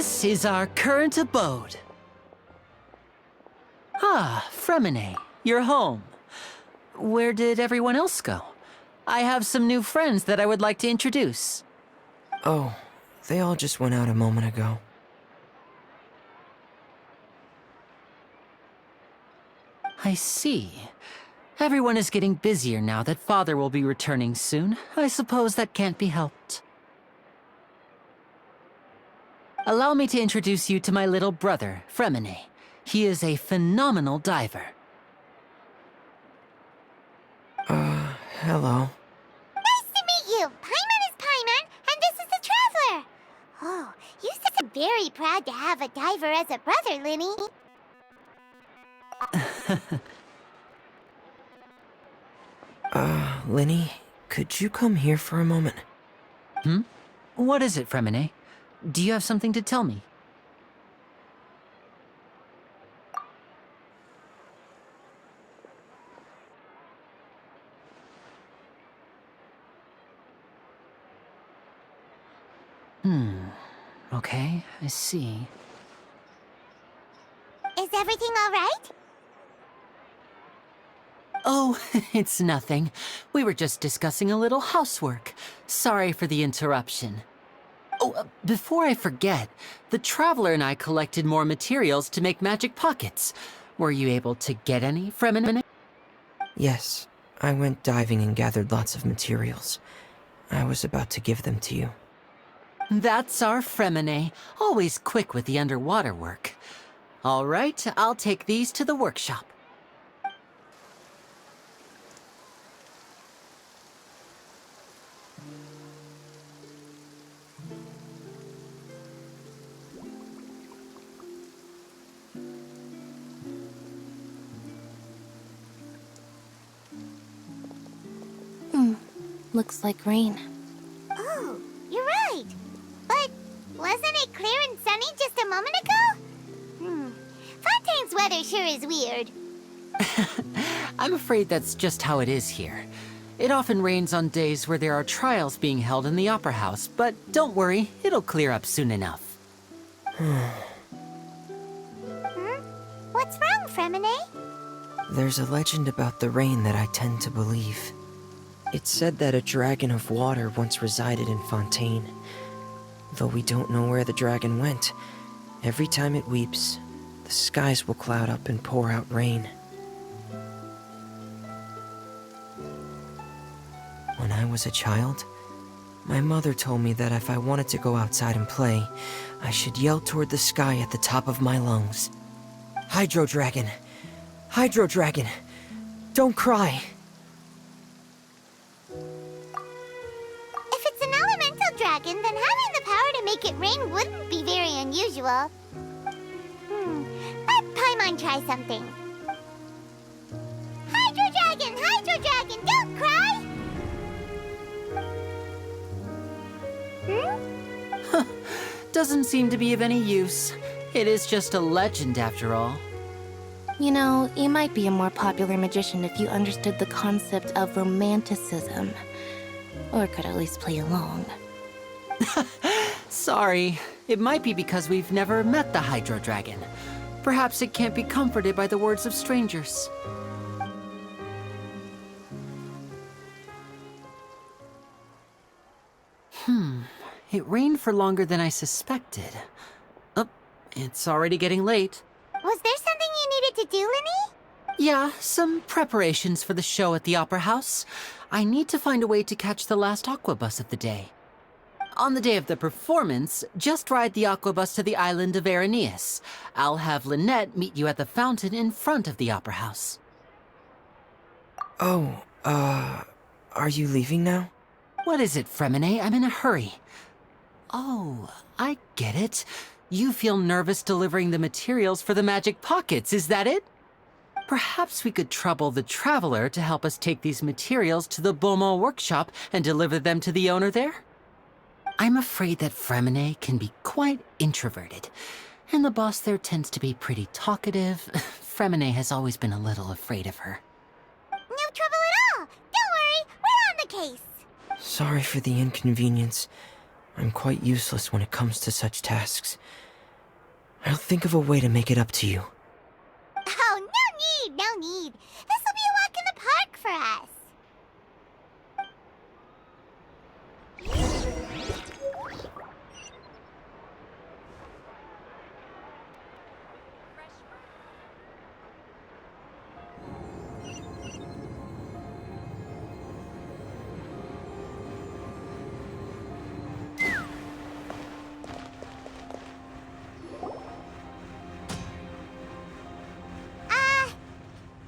This is our current abode. Ah, Fremine, you're home. Where did everyone else go? I have some new friends that I would like to introduce. Oh, they all just went out a moment ago. I see. Everyone is getting busier now that Father will be returning soon. I suppose that can't be helped. Allow me to introduce you to my little brother, Fremine. He is a phenomenal diver. Hello. Nice to meet you! Paimon is Paimon, and this is the Traveler! Oh, you seem very proud to have a diver as a brother, Linny. Linny, could you come here for a moment? What is it, Fremine? Do you have something to tell me? Okay, I see. Is everything all right? Oh, it's nothing. We were just discussing a little housework. Sorry for the interruption. Oh, before I forget, the Traveler and I collected more materials to make magic pockets. Were you able to get any, Fremine? Yes, I went diving and gathered lots of materials. I was about to give them to you. That's our Fremine, always quick with the underwater work. All right, I'll take these to the workshop. Looks like rain. Oh, you're right. But wasn't it clear and sunny just a moment ago? Fontaine's weather sure is weird. I'm afraid that's just how it is here. It often rains on days where there are trials being held in the Opera House, but don't worry, it'll clear up soon enough. What's wrong, Fremine? There's a legend about the rain that I tend to believe. It's said that a dragon of water once resided in Fontaine. Though we don't know where the dragon went, every time it weeps, the skies will cloud up and pour out rain. When I was a child, my mother told me that if I wanted to go outside and play, I should yell toward the sky at the top of my lungs. Hydro Dragon! Hydro Dragon! Don't cry! If it's an elemental dragon, then having the power to make it rain wouldn't be very unusual. Let Paimon try something. Hydro Dragon, don't cry! Doesn't seem to be of any use. It is just a legend after all. You know, you might be a more popular magician if you understood the concept of romanticism. Or could at least play along. Sorry, it might be because we've never met the Hydro Dragon. Perhaps it can't be comforted by the words of strangers. It rained for longer than I suspected. Oh, it's already getting late. Was there something you needed to do, Linny? Yeah, some preparations for the show at the Opera House. I need to find a way to catch the last aqua bus of the day. On the day of the performance, just ride the aqua bus to the island of Araneus. I'll have Lynette meet you at the fountain in front of the Opera House. Oh, are you leaving now? What is it, Fremine? I'm in a hurry. Oh, I get it. You feel nervous delivering the materials for the magic pockets, is that it? Perhaps we could trouble the Traveler to help us take these materials to the Beaumont workshop and deliver them to the owner there? I'm afraid that Fremine can be quite introverted, and the boss there tends to be pretty talkative. Fremine has always been a little afraid of her. No trouble at all! Don't worry, we're on the case! Sorry for the inconvenience. I'm quite useless when it comes to such tasks. I'll think of a way to make it up to you. Oh, no need, no need. This will be a walk in the park for us.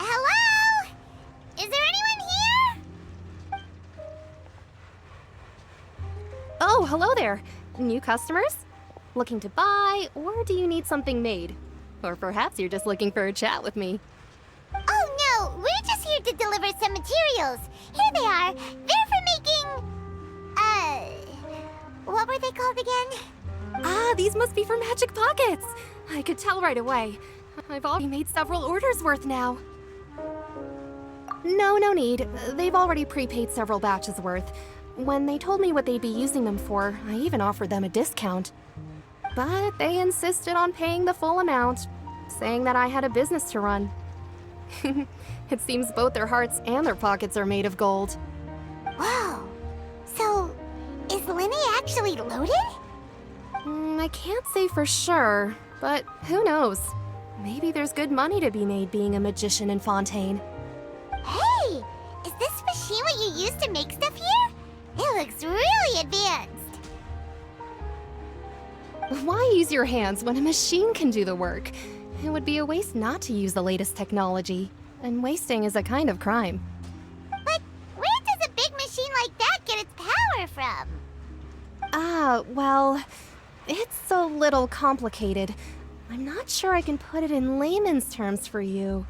Hello? Is there anyone here? Oh, hello there. New customers? Looking to buy, or do you need something made? Or perhaps you're just looking for a chat with me. Oh no, we're just here to deliver some materials. Here they are. They're for making... what were they called again? Ah, these must be for Magic Pockets! I could tell right away. I've already made several orders worth now. No need. They've already prepaid several batches worth. When they told me what they'd be using them for, I even offered them a discount. But they insisted on paying the full amount, saying that I had a business to run. It seems both their hearts and their pockets are made of gold. Whoa. So, is Lenny actually loaded? I can't say for sure, but who knows? Maybe there's good money to be made being a magician in Fontaine. Hey! Is this machine what you use to make stuff here? It looks really advanced. Why use your hands when a machine can do the work? It would be a waste not to use the latest technology, and wasting is a kind of crime. But where does a big machine like that get its power from? Well, it's a little complicated. I'm not sure I can put it in layman's terms for you.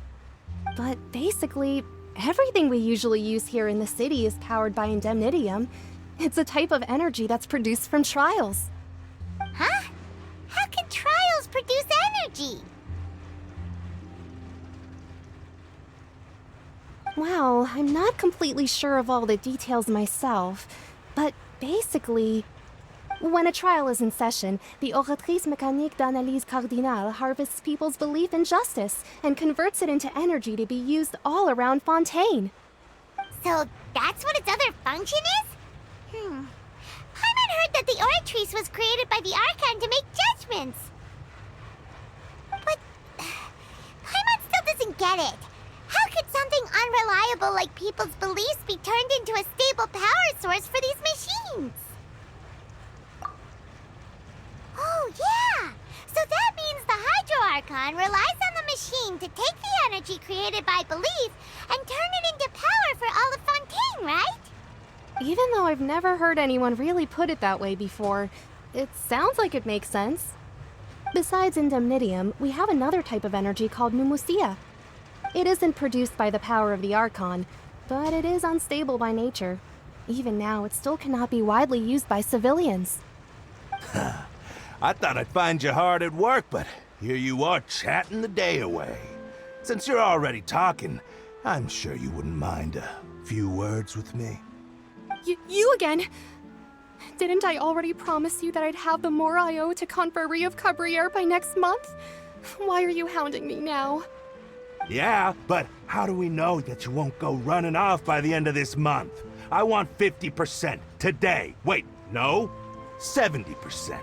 But basically, everything we usually use here in the city is powered by indemnitium. It's a type of energy that's produced from trials. Huh? How can trials produce energy? Well, I'm not completely sure of all the details myself, but basically, when a trial is in session, the Oratrice Mécanique d'Analyse Cardinale harvests people's belief in justice and converts it into energy to be used all around Fontaine. So that's what its other function is? Paimon heard that the Oratrice was created by the Archon to make judgments. But Paimon still doesn't get it. How could something unreliable like people's beliefs be turned into a stable power source for these machines? Oh, yeah! So that means the Hydro Archon relies on the machine to take the energy created by belief and turn it into power for all of Fontaine, right? Even though I've never heard anyone really put it that way before, it sounds like it makes sense. Besides indemnitium, we have another type of energy called pneumosia. It isn't produced by the power of the Archon, but it is unstable by nature. Even now, it still cannot be widely used by civilians. I thought I'd find you hard at work, but here you are chatting the day away. Since you're already talking, I'm sure you wouldn't mind a few words with me. You again? Didn't I already promise you that I'd have the more I owe to Confrérie of Cabriere by next month? Why are you hounding me now? Yeah, but how do we know that you won't go running off by the end of this month? I want 50% today. Wait, no, 70%.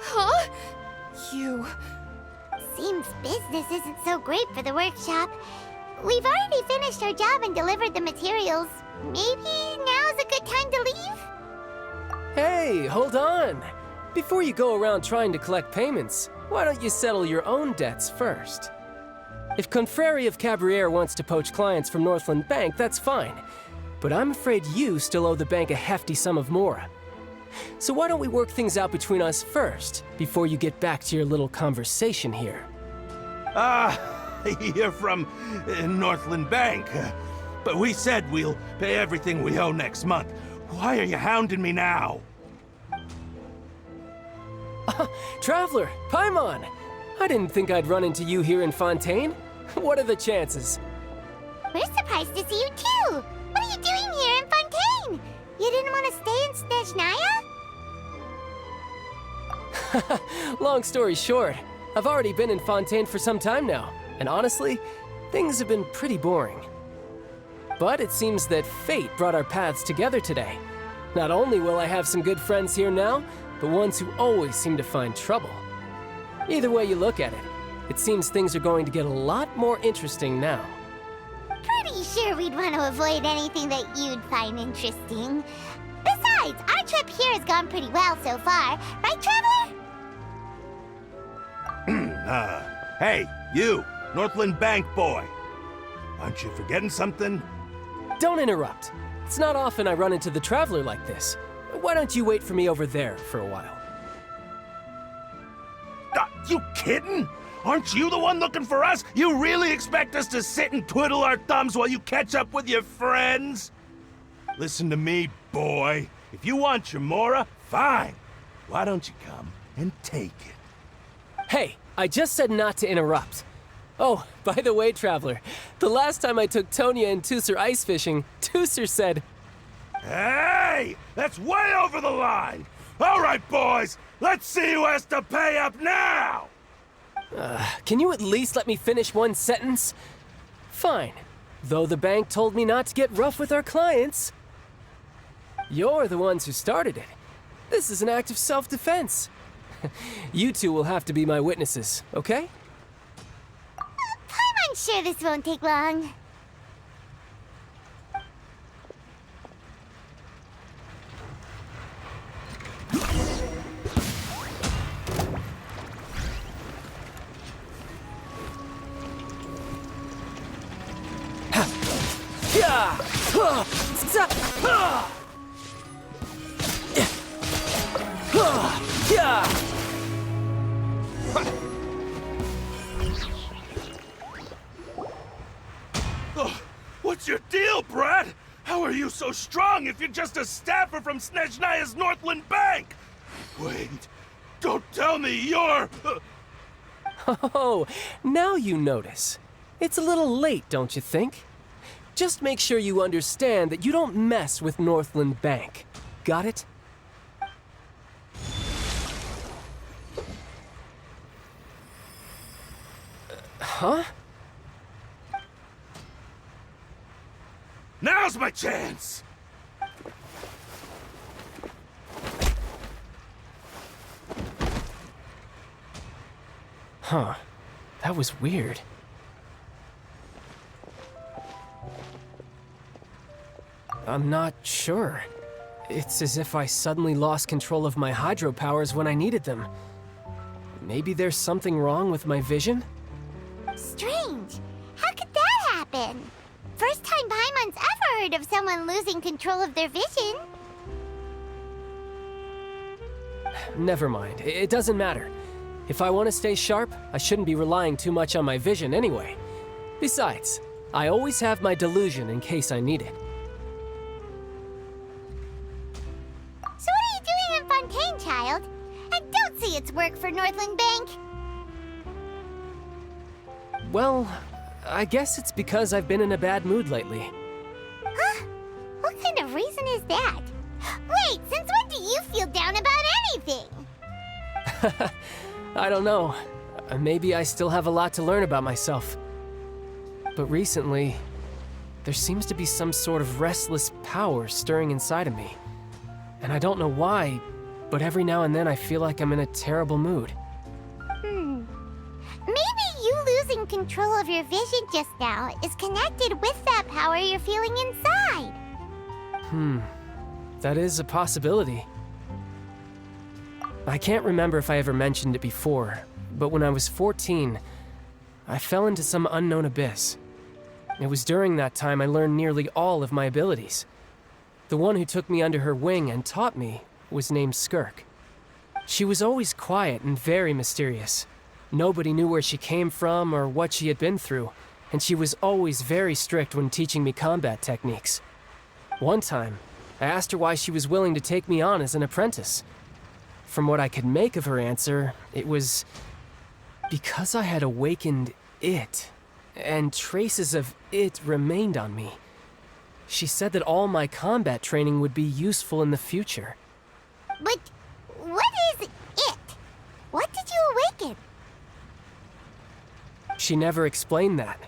Huh? You... Seems business isn't so great for the workshop. We've already finished our job and delivered the materials. Maybe now's a good time to leave? Hey, hold on! Before you go around trying to collect payments, why don't you settle your own debts first? If Confrérie of Cabriere wants to poach clients from Northland Bank, that's fine. But I'm afraid you still owe the bank a hefty sum of mora. So why don't we work things out between us first, before you get back to your little conversation here? You're from Northland Bank. But we said we'll pay everything we owe next month. Why are you hounding me now? Traveler, Paimon! I didn't think I'd run into you here in Fontaine. What are the chances? We're surprised to see you too! What are you doing here in Fontaine? You didn't want to stay in Snezhnaya? Long story short, I've already been in Fontaine for some time now, and honestly, things have been pretty boring. But it seems that fate brought our paths together today. Not only will I have some good friends here now, but ones who always seem to find trouble. Either way you look at it, it seems things are going to get a lot more interesting now. Pretty sure we'd want to avoid anything that you'd find interesting. Besides, our trip here has gone pretty well so far. Right, Traveler? Hey, you, Northland Bank boy. Aren't you forgetting something? Don't interrupt. It's not often I run into the Traveler like this. Why don't you wait for me over there for a while? You kidding? Aren't you the one looking for us? You really expect us to sit and twiddle our thumbs while you catch up with your friends? Listen to me, boy. If you want your Mora, fine. Why don't you come and take it? Hey, I just said not to interrupt. Oh, by the way, Traveler, the last time I took Tonya and Tusser ice fishing, Tusser said, Hey! That's way over the line! All right, boys, let's see who has to pay up now! can you at least let me finish one sentence? Fine. Though the bank told me not to get rough with our clients. You're the ones who started it. This is an act of self-defense. You two will have to be my witnesses, okay? I'm sure this won't take long. What's your deal, Brad? How are you so strong if you're just a staffer from Snezhnaya's Northland Bank? Wait, don't tell me you're... Oh, now you notice. It's a little late, don't you think? Just make sure you understand that you don't mess with Northland Bank. Got it? Huh? Now's my chance! Huh. That was weird. I'm not sure. It's as if I suddenly lost control of my hydro powers when I needed them. Maybe there's something wrong with my vision? Strange. How could that happen? First time Paimon's ever heard of someone losing control of their vision. Never mind. It doesn't matter. If I want to stay sharp, I shouldn't be relying too much on my vision anyway. Besides, I always have my delusion in case I need it. So what are you doing in Fontaine, child? I don't see its work for Northland Bank. Well, I guess it's because I've been in a bad mood lately. Huh? What kind of reason is that? Wait, since when do you feel down about anything? I don't know. Maybe I still have a lot to learn about myself. But recently, there seems to be some sort of restless power stirring inside of me. And I don't know why, but every now and then I feel like I'm in a terrible mood. Maybe you losing control of your vision just now is connected with that power you're feeling inside. That is a possibility. I can't remember if I ever mentioned it before, but when I was 14, I fell into some unknown abyss. It was during that time I learned nearly all of my abilities. The one who took me under her wing and taught me was named Skirk. She was always quiet and very mysterious. Nobody knew where she came from or what she had been through, and she was always very strict when teaching me combat techniques. One time, I asked her why she was willing to take me on as an apprentice. From what I could make of her answer, it was because I had awakened it, and traces of it remained on me. She said that all my combat training would be useful in the future. But what is it? What did you awaken? She never explained that.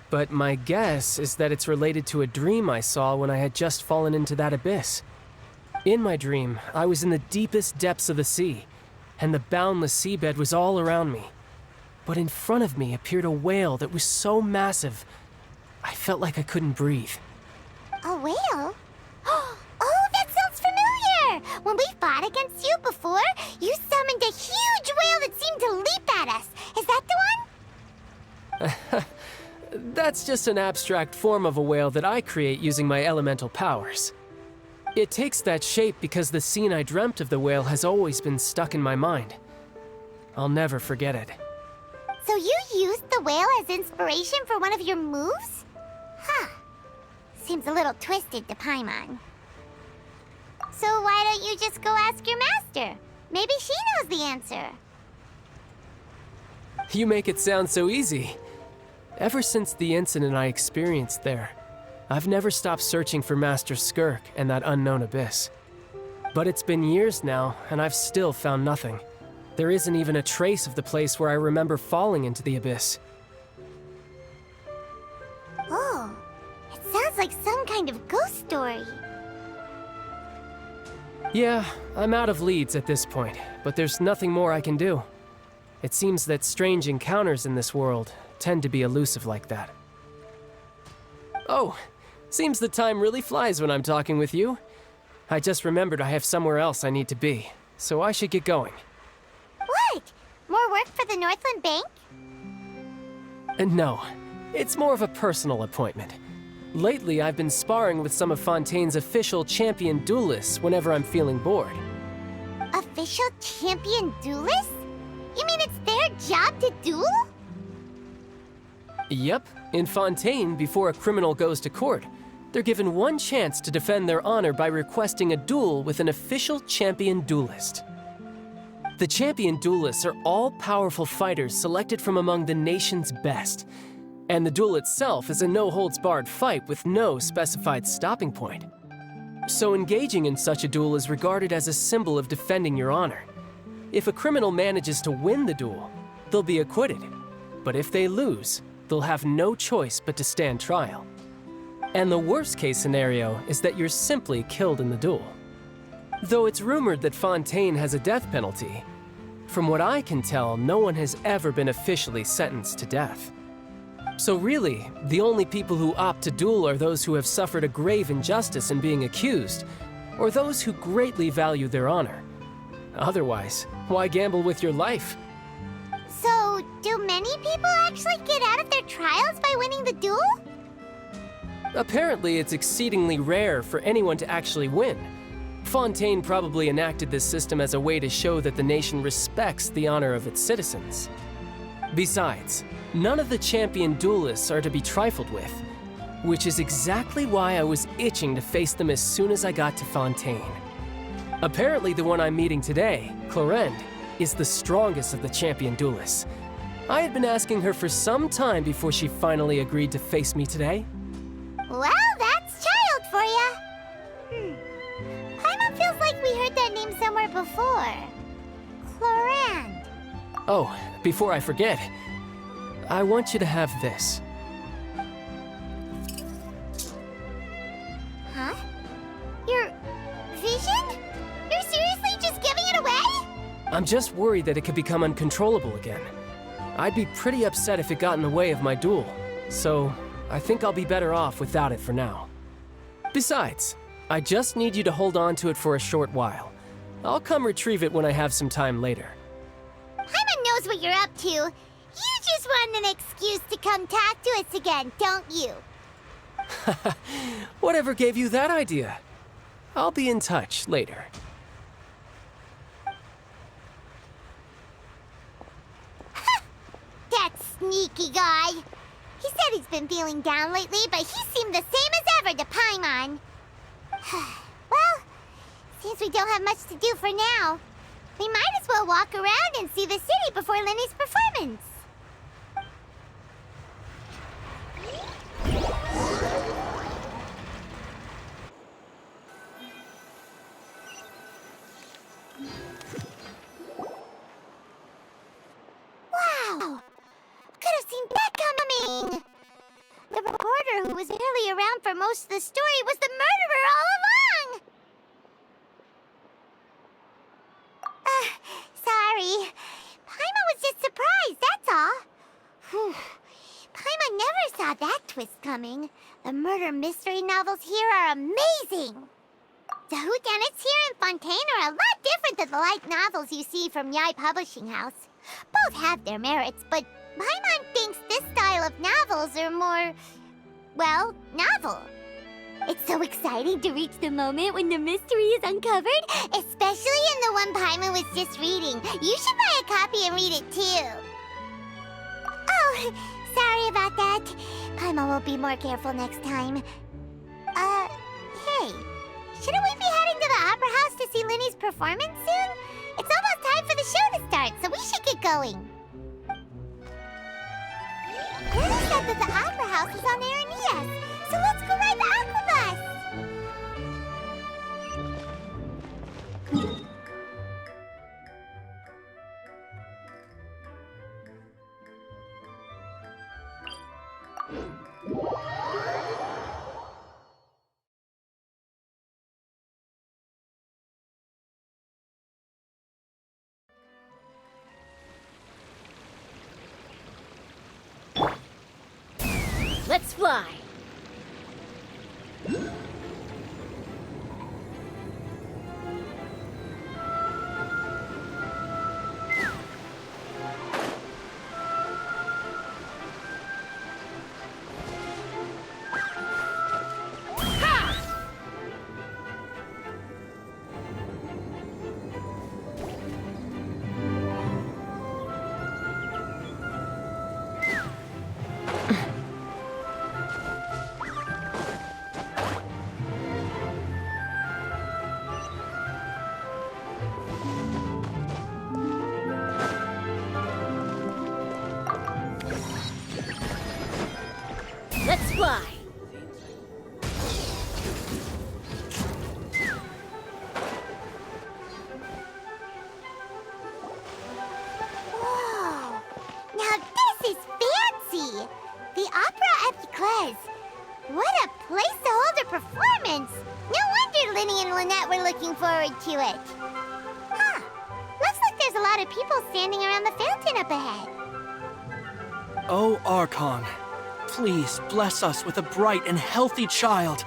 But my guess is that it's related to a dream I saw when I had just fallen into that abyss. In my dream, I was in the deepest depths of the sea, and the boundless seabed was all around me. But in front of me appeared a whale that was so massive, I felt like I couldn't breathe. A whale? Oh, that sounds familiar! When we fought against you before, you summoned a huge whale that seemed to leap at us. Is that the one? That's just an abstract form of a whale that I create using my elemental powers. It takes that shape because the scene I dreamt of the whale has always been stuck in my mind. I'll never forget it. So you used the whale as inspiration for one of your moves? Huh. Seems a little twisted to Paimon. So why don't you just go ask your master? Maybe she knows the answer. You make it sound so easy. Ever since the incident I experienced there, I've never stopped searching for Master Skirk and that unknown abyss. But it's been years now, and I've still found nothing. There isn't even a trace of the place where I remember falling into the abyss. Oh, it sounds like some kind of ghost story. Yeah, I'm out of leads at this point, but there's nothing more I can do. It seems that strange encounters in this world tend to be elusive like that. Oh, seems the time really flies when I'm talking with you. I just remembered I have somewhere else I need to be, so I should get going. What? More work for the Northland Bank? No, it's more of a personal appointment. Lately, I've been sparring with some of Fontaine's official champion duelists whenever I'm feeling bored. Official champion duelists? You mean it's their job to duel? Yep, in Fontaine, before a criminal goes to court, they're given one chance to defend their honor by requesting a duel with an official champion duelist. The champion duelists are all-powerful fighters selected from among the nation's best, and the duel itself is a no-holds-barred fight with no specified stopping point. So engaging in such a duel is regarded as a symbol of defending your honor. If a criminal manages to win the duel, they'll be acquitted, but if they lose, they'll have no choice but to stand trial. And the worst-case scenario is that you're simply killed in the duel. Though it's rumored that Fontaine has a death penalty, from what I can tell, no one has ever been officially sentenced to death. So really, the only people who opt to duel are those who have suffered a grave injustice in being accused, or those who greatly value their honor. Otherwise, why gamble with your life? So, do many people actually get out of their trials by winning the duel? Apparently, it's exceedingly rare for anyone to actually win. Fontaine probably enacted this system as a way to show that the nation respects the honor of its citizens. Besides, none of the champion duelists are to be trifled with, which is exactly why I was itching to face them as soon as I got to Fontaine. Apparently, the one I'm meeting today, Clorinde, is the strongest of the champion duelists. I had been asking her for some time before she finally agreed to face me today. Well, that's child for ya. Paimon feels like we heard that name somewhere before. Clorinde. Oh, before I forget, I want you to have this. Huh? Your vision? You're seriously just giving it away? I'm just worried that it could become uncontrollable again. I'd be pretty upset if it got in the way of my duel, so I think I'll be better off without it for now. Besides, I just need you to hold on to it for a short while. I'll come retrieve it when I have some time later. Paimon knows what you're up to. You just want an excuse to come talk to us again, don't you? Whatever gave you that idea? I'll be in touch later. That sneaky guy. He said he's been feeling down lately, but he seemed the same as ever to Paimon. Well, seems we don't have much to do for now. We might as well walk around and see the city before Lenny's performance. Wow! Could have seen better. reporter who was barely around for most of the story was the murderer all along! Sorry. Paimon was just surprised, that's all. Whew. Paimon never saw that twist coming. The murder mystery novels here are amazing! The whodunits here in Fontaine are a lot different than the light novels you see from Yai Publishing House. Both have their merits, but Paimon thinks this style of novels are more, well, novel. It's so exciting to reach the moment when the mystery is uncovered, especially in the one Paimon was just reading. You should buy a copy and read it too. Oh, sorry about that. Paimon will be more careful next time. Hey, shouldn't we be heading to the Opera House to see Linny's performance soon? It's almost time for the show to start, so we should get going. Linny said that the Opera House is on Aranias, so let's go ride the Aquabus! Let's fly! Let's fly! Whoa! Now this is fancy! The Opera Epiclese. What a place to hold a performance! No wonder Linny and Lynette were looking forward to it. Huh. Looks like there's a lot of people standing around the fountain up ahead. Oh, Archon, please bless us with a bright and healthy child.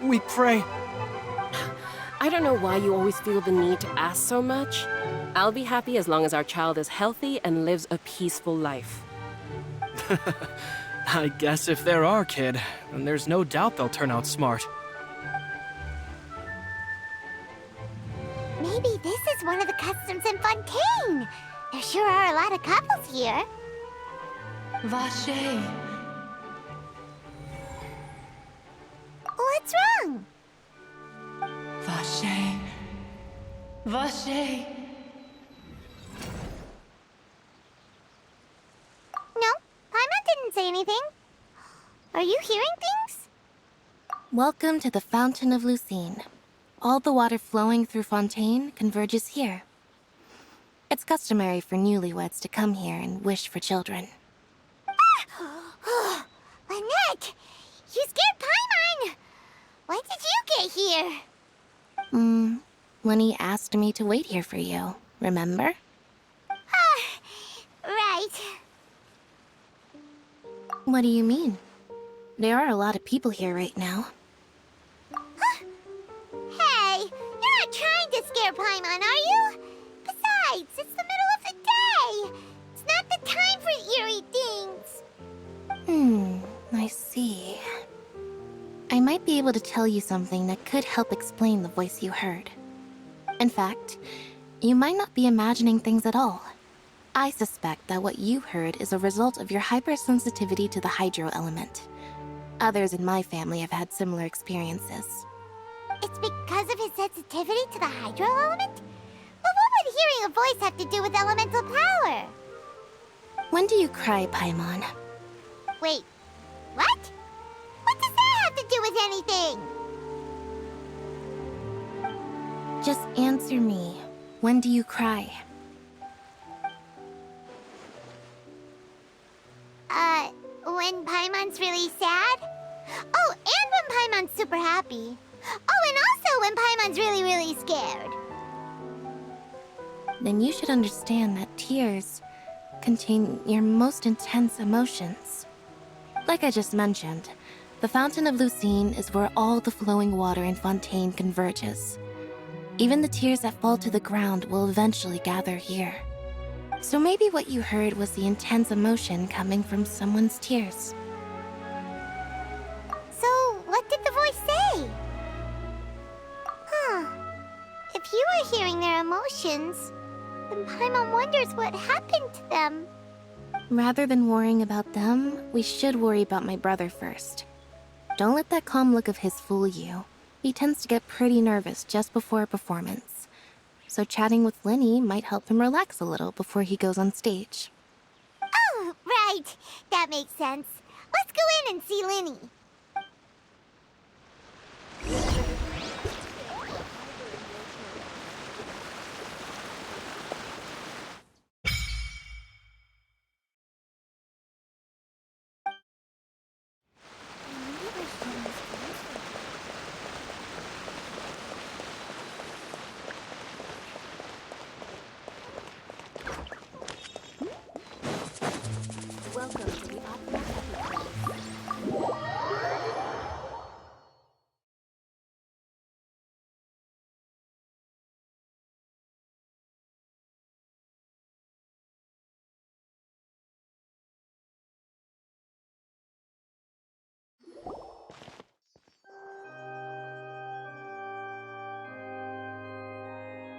We pray. I don't know why you always feel the need to ask so much. I'll be happy as long as our child is healthy and lives a peaceful life. I guess if they're our kid, then there's no doubt they'll turn out smart. Maybe this is one of the customs in Fontaine. There sure are a lot of couples here. Vache. What's wrong? Vache. Vache. No, Paimon didn't say anything. Are you hearing things? Welcome to the Fountain of Lucine. All the water flowing through Fontaine converges here. It's customary for newlyweds to come here and wish for children. Lynette! You scared Paimon! When did you get here? Lenny asked me to wait here for you, remember? Right. What do you mean? There are a lot of people here right now. Hey, you're not trying to scare Paimon, are you? Besides, it's the middle of the day. It's not the time for eerie things. I see. I might be able to tell you something that could help explain the voice you heard. In fact, you might not be imagining things at all. I suspect that what you heard is a result of your hypersensitivity to the hydro element. Others in my family have had similar experiences. It's because of his sensitivity to the hydro element? But what would hearing a voice have to do with elemental power? When do you cry, Paimon? Wait, what? What does that have to do with anything? Just answer me. When do you cry? When Paimon's really sad? Oh, and when Paimon's super happy. Oh, and also when Paimon's really, really scared. Then you should understand that tears contain your most intense emotions. Like I just mentioned, the Fountain of Lucine is where all the flowing water in Fontaine converges. Even the tears that fall to the ground will eventually gather here. So maybe what you heard was the intense emotion coming from someone's tears. So, what did the voice say? Huh. If you were hearing their emotions, then Paimon wonders what happened to them. Rather than worrying about them, we should worry about my brother first. Don't let that calm look of his fool you. He tends to get pretty nervous just before a performance. So chatting with Linny might help him relax a little before he goes on stage. Oh, right. That makes sense. Let's go in and see Linny. Welcome to the opera.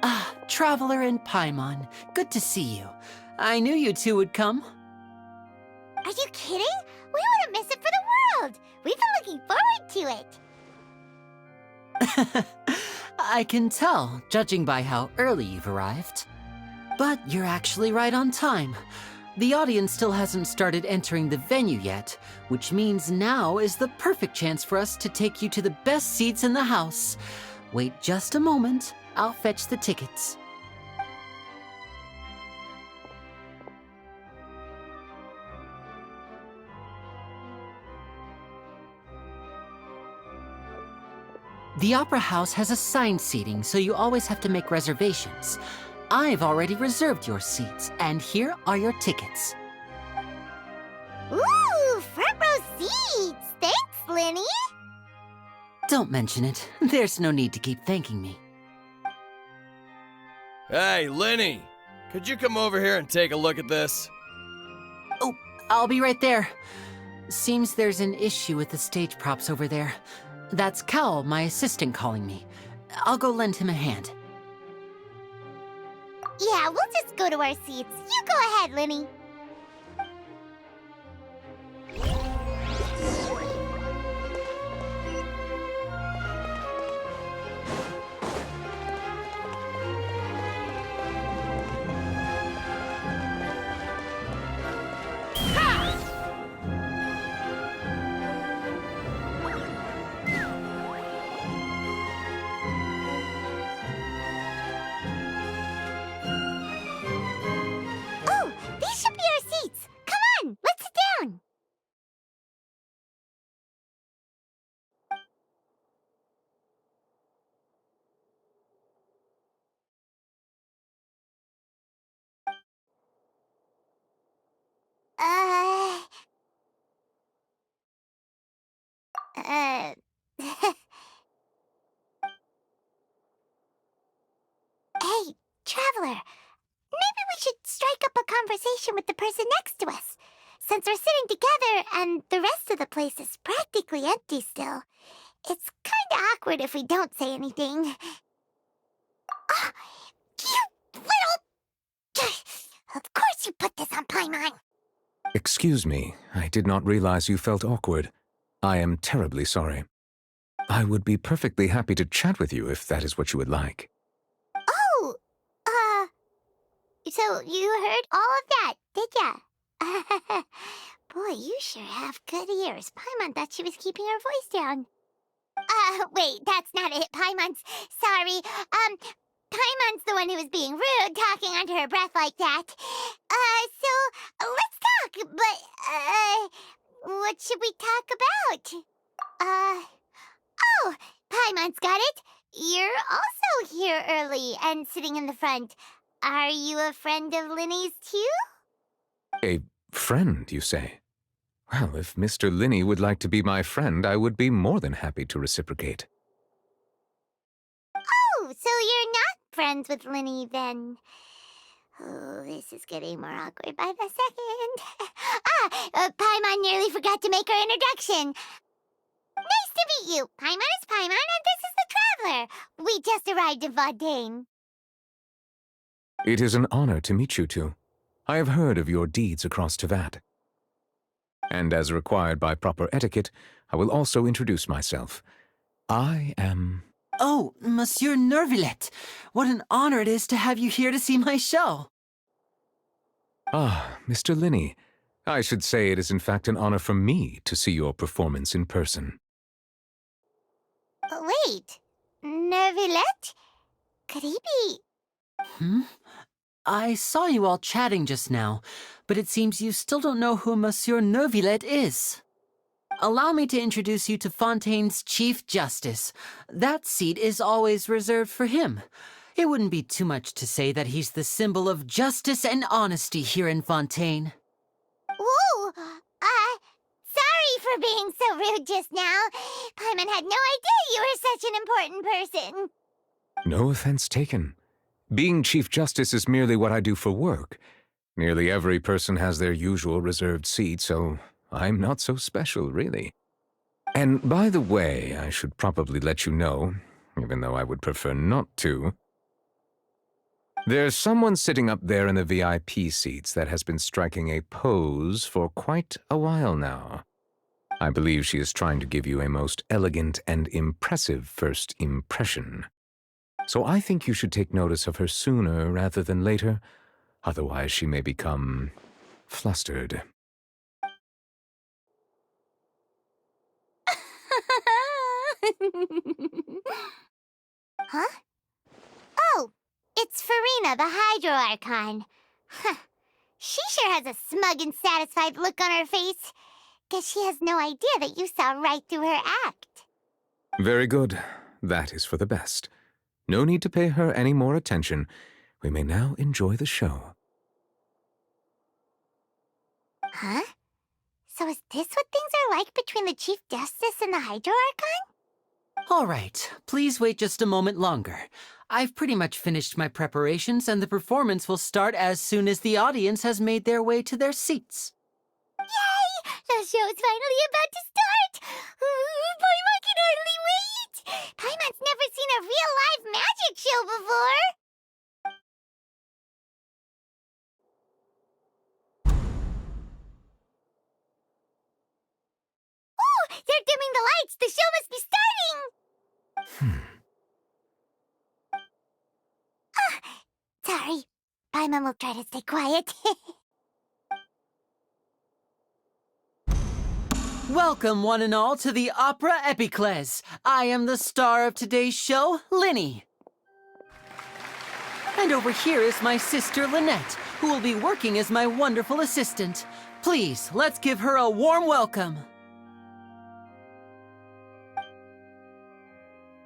Ah, Traveler and Paimon. Good to see you. I knew you two would come. Are you kidding? We wouldn't miss it for the world. We've been looking forward to it. I can tell, judging by how early you've arrived. But you're actually right on time. The audience still hasn't started entering the venue yet, which means now is the perfect chance for us to take you to the best seats in the house. Wait just a moment. I'll fetch the tickets. The Opera House has assigned seating, so you always have to make reservations. I've already reserved your seats, and here are your tickets. Ooh, front row seats. Thanks, Linny. Don't mention it. There's no need to keep thanking me. Hey, Linny! Could you come over here and take a look at this? Oh, I'll be right there. Seems there's an issue with the stage props over there. That's Cal, my assistant, calling me. I'll go lend him a hand. Yeah, we'll just go to our seats. You go ahead, Linny. Oh, these should be our seats. Come on, let's sit down. Uh... Uh... Hey, Traveler. Maybe we should strike up a conversation with the person next to us. Since we're sitting together and the rest of the place is practically empty still, it's kinda awkward if we don't say anything. Ah, you little... Of course you put this on Paimon. Excuse me, I did not realize you felt awkward. I am terribly sorry. I would be perfectly happy to chat with you if that is what you would like. Oh, so you heard all of that, did ya? Boy, you sure have good ears. Paimon thought she was keeping her voice down. Wait, that's not it, Paimon's. Sorry. Paimon's the one who was being rude, talking under her breath like that. So, let's talk, but, what should we talk about? Oh, Paimon's got it. You're also here early and sitting in the front. Are you a friend of Linny's too? A friend, you say? Well, if Mr. Linney would like to be my friend, I would be more than happy to reciprocate. Oh, so you're not friends with Linny then? Oh, this is getting more awkward by the second. Paimon nearly forgot to make her introduction. Nice to meet you. Paimon is Paimon, and this is the Traveler. We just arrived in Vaudain. It is an honor to meet you two. I have heard of your deeds across Tevat. And as required by proper etiquette, I will also introduce myself. I am... Oh, Monsieur Nervillet, what an honor it is to have you here to see my show. Ah, Mr. Linney. I should say it is in fact an honor for me to see your performance in person. Wait, Nervillet? Could he be... I saw you all chatting just now, but it seems you still don't know who Monsieur Nervillet is. Allow me to introduce you to Fontaine's Chief Justice. That seat is always reserved for him. It wouldn't be too much to say that he's the symbol of justice and honesty here in Fontaine. Whoa! Sorry for being so rude just now. Paimon had no idea you were such an important person. No offense taken. Being Chief Justice is merely what I do for work. Nearly every person has their usual reserved seat, so I'm not so special, really. And by the way, I should probably let you know, even though I would prefer not to. There's someone sitting up there in the VIP seats that has been striking a pose for quite a while now. I believe she is trying to give you a most elegant and impressive first impression. So I think you should take notice of her sooner rather than later, otherwise she may become flustered. Huh? Oh, it's Farina, the Hydro Archon. Huh. She sure has a smug and satisfied look on her face. Guess she has no idea that you saw right through her act. Very good. That is for the best. No need to pay her any more attention. We may now enjoy the show. Huh? So is this what things are like between the Chief Justice and the Hydro Archon? All right, please wait just a moment longer. I've pretty much finished my preparations, and the performance will start as soon as the audience has made their way to their seats. Yay! The show's finally about to start! Paimon can hardly wait! Paimon's never seen a real live magic show before! Ooh! They're dimming the lights! The show must be starting! Sorry. Paimon will try to stay quiet. Welcome, one and all, to the Opera Epiclese. I am the star of today's show, Linny. And over here is my sister, Lynette, who will be working as my wonderful assistant. Please, let's give her a warm welcome.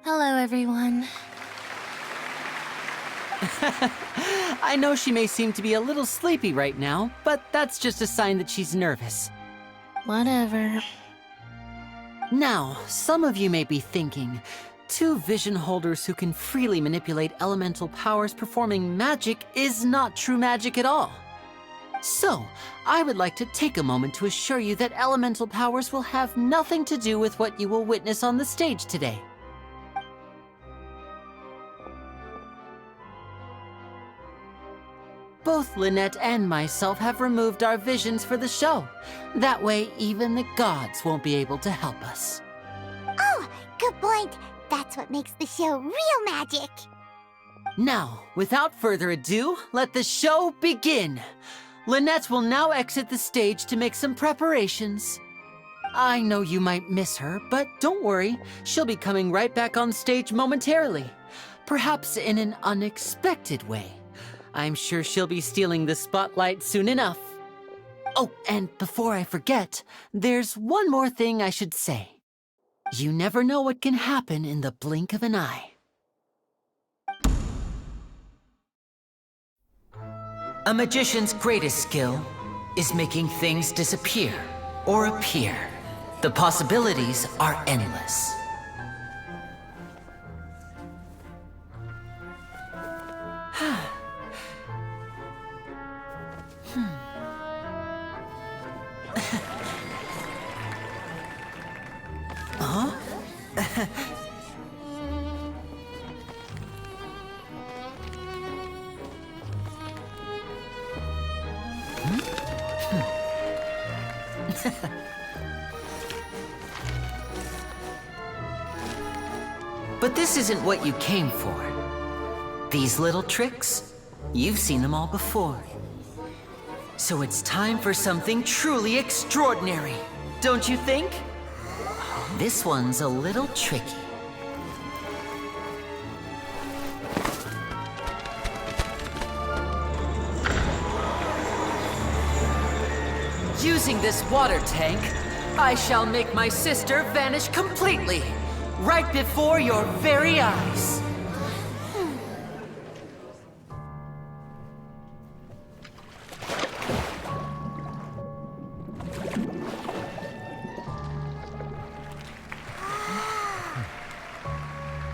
Hello, everyone. I know she may seem to be a little sleepy right now, but that's just a sign that she's nervous. Whatever. Now, some of you may be thinking, two vision holders who can freely manipulate elemental powers performing magic is not true magic at all. So, I would like to take a moment to assure you that elemental powers will have nothing to do with what you will witness on the stage today. Both Lynette and myself have removed our visions for the show. That way, even the gods won't be able to help us. Oh, good point. That's what makes the show real magic. Now, without further ado, let the show begin. Lynette will now exit the stage to make some preparations. I know you might miss her, but don't worry. She'll be coming right back on stage momentarily. Perhaps in an unexpected way. I'm sure she'll be stealing the spotlight soon enough. Oh, and before I forget, there's one more thing I should say. You never know what can happen in the blink of an eye. A magician's greatest skill is making things disappear or appear. The possibilities are endless. But this isn't what you came for. These little tricks, you've seen them all before. So it's time for something truly extraordinary, don't you think? This one's a little tricky. Using this water tank, I shall make my sister vanish completely, right before your very eyes.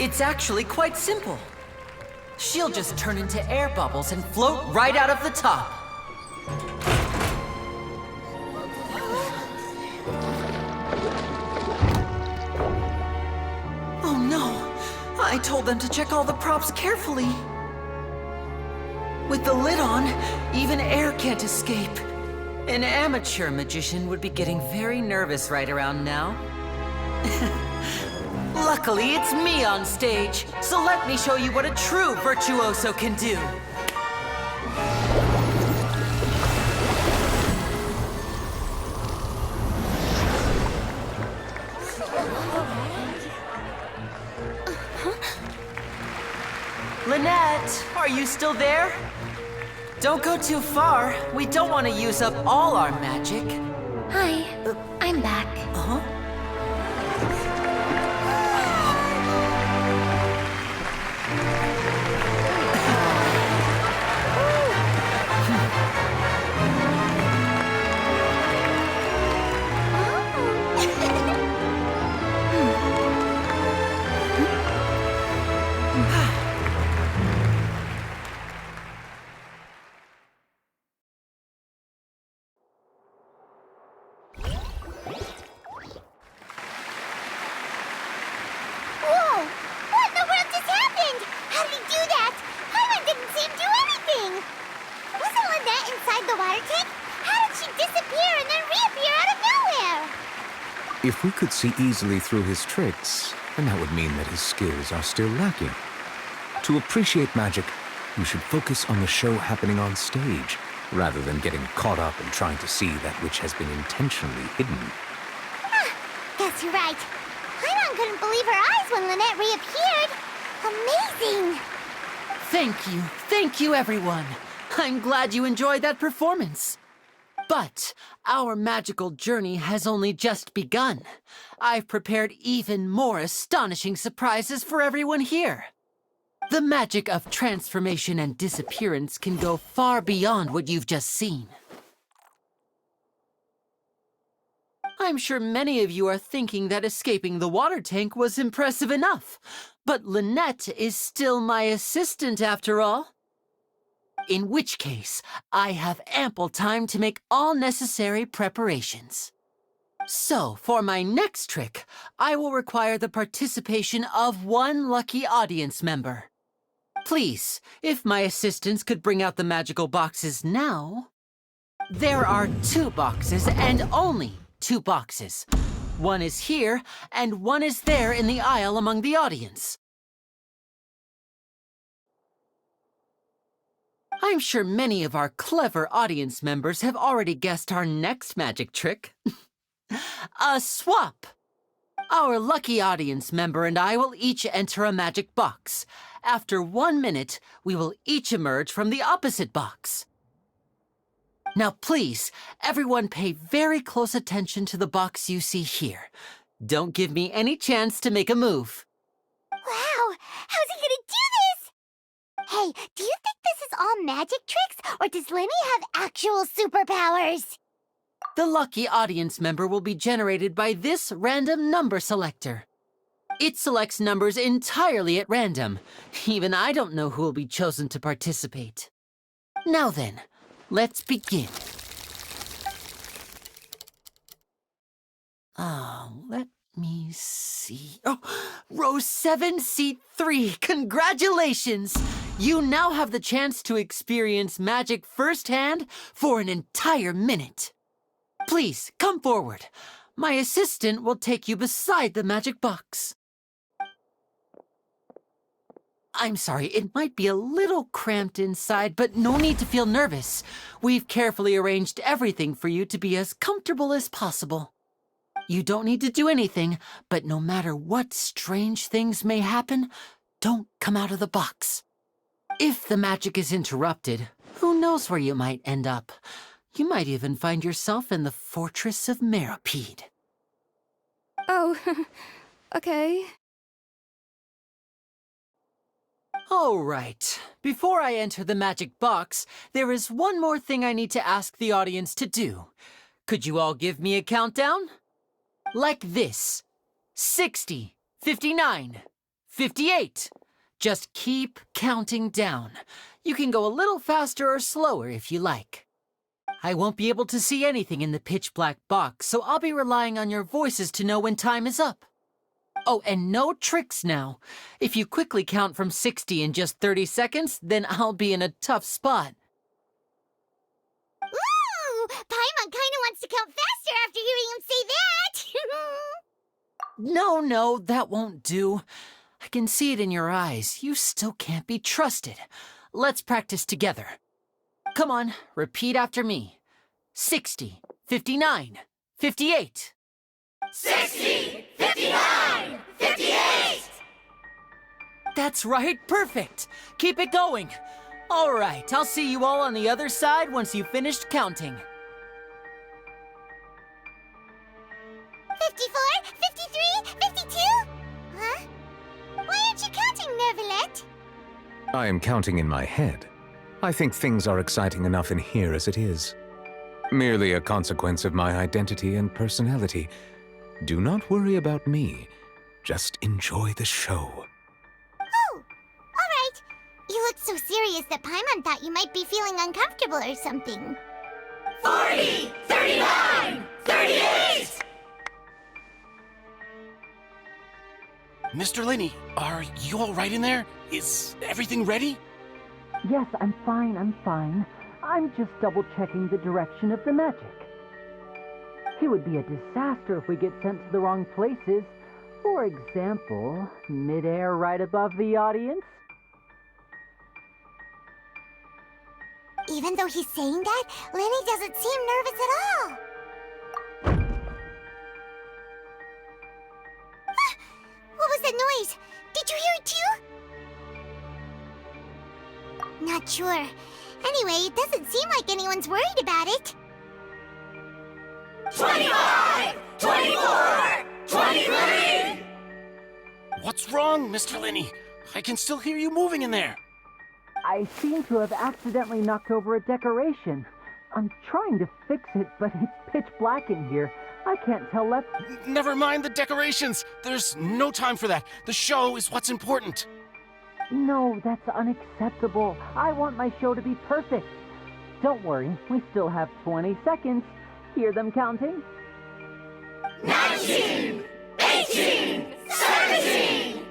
It's actually quite simple. She'll just turn into air bubbles and float right out of the top. Oh no! I told them to check all the props carefully. With the lid on, even air can't escape. An amateur magician would be getting very nervous right around now. Luckily, it's me on stage, so let me show you what a true virtuoso can do. Lynette, are you still there? Don't go too far. We don't want to use up all our magic. Hi, I'm back. Uh-huh. Whoa! What in the world just happened? How did he do that? Paimon didn't see him do anything. Wasn't Lynette inside the water tank? How did she disappear and then reappear out of nowhere? If we could see easily through his tricks, then that would mean that his skills are still lacking. To appreciate magic, you should focus on the show happening on stage, rather than getting caught up in trying to see that which has been intentionally hidden. Guess you're right. Paimon couldn't believe her eyes when Lynette reappeared. Amazing! Thank you everyone. I'm glad you enjoyed that performance. But our magical journey has only just begun. I've prepared even more astonishing surprises for everyone here. The magic of transformation and disappearance can go far beyond what you've just seen. I'm sure many of you are thinking that escaping the water tank was impressive enough, but Lynette is still my assistant after all. In which case, I have ample time to make all necessary preparations. So, for my next trick, I will require the participation of one lucky audience member. Please, if my assistants could bring out the magical boxes now. There are 2 boxes and only 2 boxes. One is here, and one is there in the aisle among the audience. I'm sure many of our clever audience members have already guessed our next magic trick. A swap! Our lucky audience member and I will each enter a magic box. After 1 minute, we will each emerge from the opposite box. Now please, everyone pay very close attention to the box you see here. Don't give me any chance to make a move. Wow! How's he gonna do this? Hey, do you think this is all magic tricks, or does Lenny have actual superpowers? The lucky audience member will be generated by this random number selector. It selects numbers entirely at random. Even I don't know who will be chosen to participate. Now then, let's begin. Let me see. Oh, row 7, seat 3. Congratulations! You now have the chance to experience magic firsthand for an entire minute. Please, come forward. My assistant will take you beside the magic box. I'm sorry, it might be a little cramped inside, but no need to feel nervous. We've carefully arranged everything for you to be as comfortable as possible. You don't need to do anything, but no matter what strange things may happen, don't come out of the box. If the magic is interrupted, who knows where you might end up? You might even find yourself in the Fortress of Meropide. Oh, okay. All right. Before I enter the magic box, there is one more thing I need to ask the audience to do. Could you all give me a countdown? Like this. 60, 59, 58. Just keep counting down. You can go a little faster or slower if you like. I won't be able to see anything in the pitch-black box, so I'll be relying on your voices to know when time is up. Oh, and no tricks now. If you quickly count from 60 in just 30 seconds, then I'll be in a tough spot. Ooh! Paimon kinda wants to count faster after hearing him say that! No, that won't do. I can see it in your eyes. You still can't be trusted. Let's practice together. Come on, repeat after me. 60, 59, 58. 60, 59, 58! That's right, perfect. Keep it going. All right, I'll see you all on the other side once you've finished counting. 54, 53, 52? Huh? Why aren't you counting, Nervalet? I am counting in my head. I think things are exciting enough in here as it is. Merely a consequence of my identity and personality. Do not worry about me. Just enjoy the show. Oh, all right. You looked so serious that Paimon thought you might be feeling uncomfortable or something. 40, 39, 38! Mr. Linney, are you all right in there? Is everything ready? Yes, I'm fine. I'm just double-checking the direction of the magic. It would be a disaster if we get sent to the wrong places. For example, mid-air right above the audience. Even though he's saying that, Lenny doesn't seem nervous at all. What was that noise? Did you hear it too? Not sure. Anyway, it doesn't seem like anyone's worried about it. 25! 24! 23! What's wrong, Mr. Linney? I can still hear you moving in there. I seem to have accidentally knocked over a decoration. I'm trying to fix it, but it's pitch black in here. I can't tell left... Never mind the decorations. There's no time for that. The show is what's important. No, that's unacceptable. I want my show to be perfect. Don't worry, we still have 20 seconds. Hear them counting? 19! 18! 17!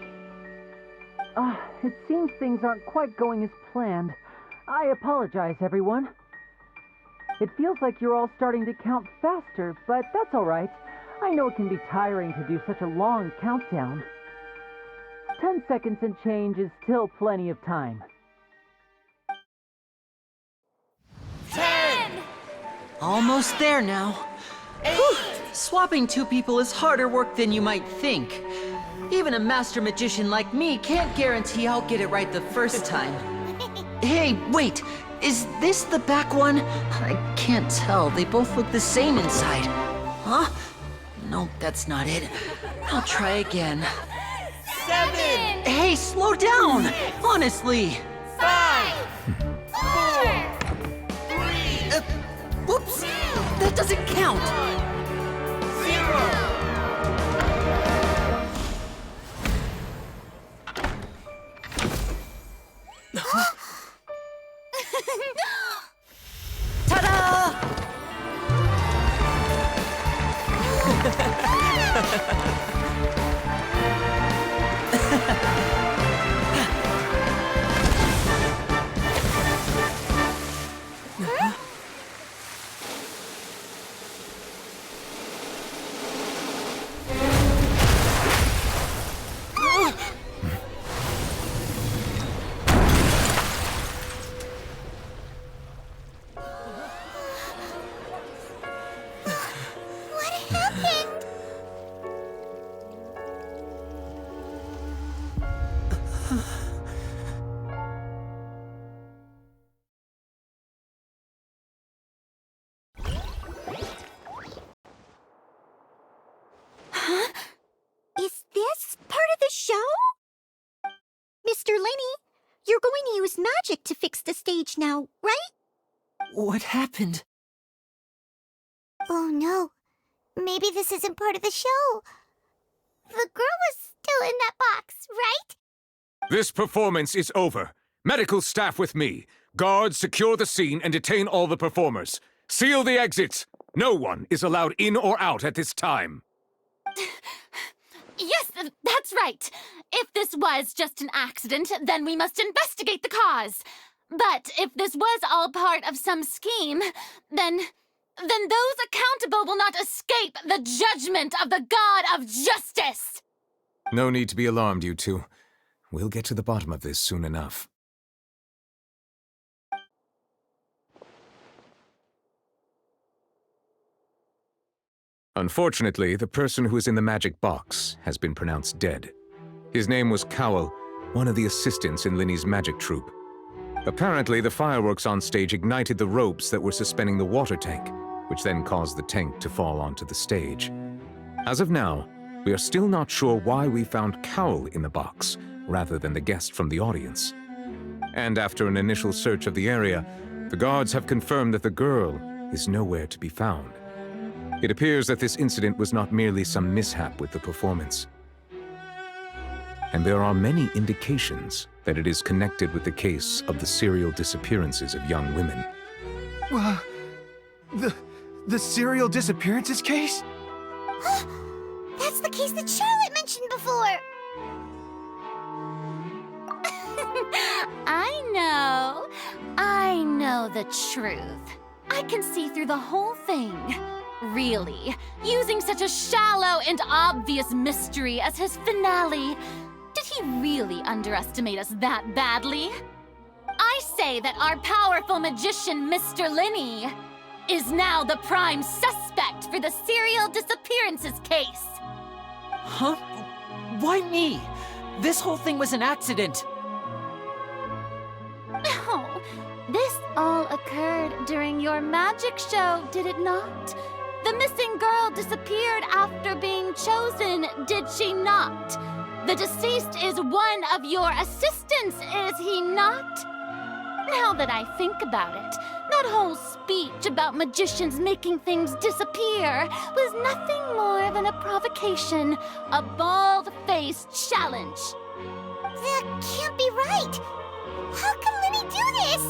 It seems things aren't quite going as planned. I apologize, everyone. It feels like you're all starting to count faster, but that's all right. I know it can be tiring to do such a long countdown. 10 seconds and change is still plenty of time. 10! Almost there now. Whew. Swapping two people is harder work than you might think. Even a master magician like me can't guarantee I'll get it right the first time. Hey, wait! Is this the back one? I can't tell. They both look the same inside. Huh? No No, that's not it. I'll try again. 7, Hey, slow down! Honestly! 5, 4, 3, Whoops! That doesn't count! 0. Ta-da! What happened? Huh? Is this part of the show? Mr. Lenny, you're going to use magic to fix the stage now, right? What happened? Oh no. Maybe this isn't part of the show. The girl was still in that box, right? This performance is over. Medical staff with me. Guards, secure the scene and detain all the performers. Seal the exits. No one is allowed in or out at this time. Yes, that's right. If this was just an accident, then we must investigate the cause. But if this was all part of some scheme, then those accountable will not escape the judgment of the God of Justice. No need to be alarmed, you two. We'll get to the bottom of this soon enough. Unfortunately, the person who is in the magic box has been pronounced dead. His name was Cowell, one of the assistants in Linny's magic troupe. Apparently, the fireworks on stage ignited the ropes that were suspending the water tank, which then caused the tank to fall onto the stage. As of now, we are still not sure why we found Cowell in the box, rather than the guest from the audience. And after an initial search of the area, the guards have confirmed that the girl is nowhere to be found. It appears that this incident was not merely some mishap with the performance. And there are many indications that it is connected with the case of the serial disappearances of young women. The serial disappearances case? That's the case that Charlotte mentioned before. I know the truth. I can see through the whole thing. Really, using such a shallow and obvious mystery as his finale. Did he really underestimate us that badly? I say that our powerful magician, Mr. Linny, is now the prime suspect for the serial disappearances case. Huh? Why me? This whole thing was an accident. No, this all occurred during your magic show, did it not? The missing girl disappeared after being chosen, did she not? The deceased is one of your assistants, is he not? Now that I think about it, that whole speech about magicians making things disappear was nothing more than a provocation, a bald-faced challenge. That can't be right. How can Linny do this?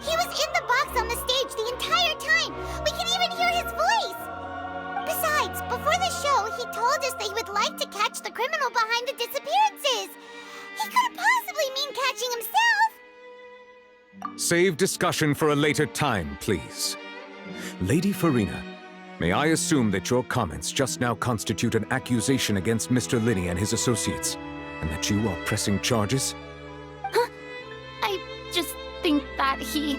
He was in the box on the stage the entire time. We can even hear his voice. Besides, before the show, he told us that he would like to catch the criminal behind the disappearances. He couldn't possibly mean catching himself. Save discussion for a later time, please. Lady Farina, may I assume that your comments just now constitute an accusation against Mr. Linny and his associates, and that you are pressing charges? Huh? I just think that he...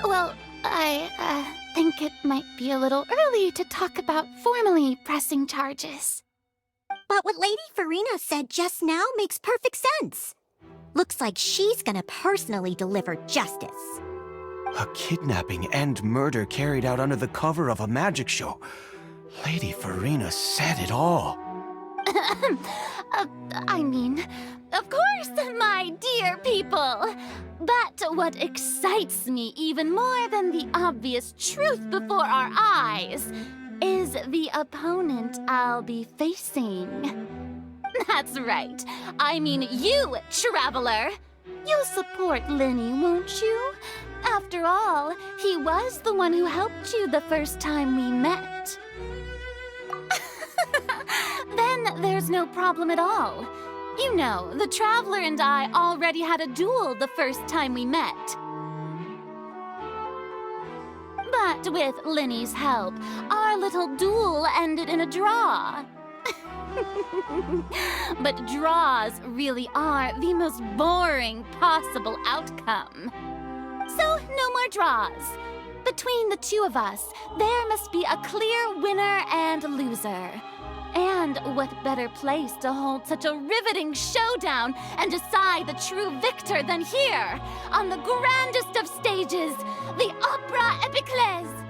Well, I think it might be a little early to talk about formally pressing charges. But what Lady Farina said just now makes perfect sense. Looks like she's gonna personally deliver justice. A kidnapping and murder carried out under the cover of a magic show. Lady Farina said it all. I mean, of course, my dear people. But what excites me even more than the obvious truth before our eyes is the opponent I'll be facing. That's right. I mean you, Traveler. You'll support Lenny, won't you? After all, he was the one who helped you the first time we met. Then there's no problem at all. You know, the Traveler and I already had a duel the first time we met. But with Lenny's help, our little duel ended in a draw. But draws really are the most boring possible outcome. So, no more draws. Between the two of us, there must be a clear winner and loser. And what better place to hold such a riveting showdown and decide the true victor than here, on the grandest of stages, the Opera Epiclese.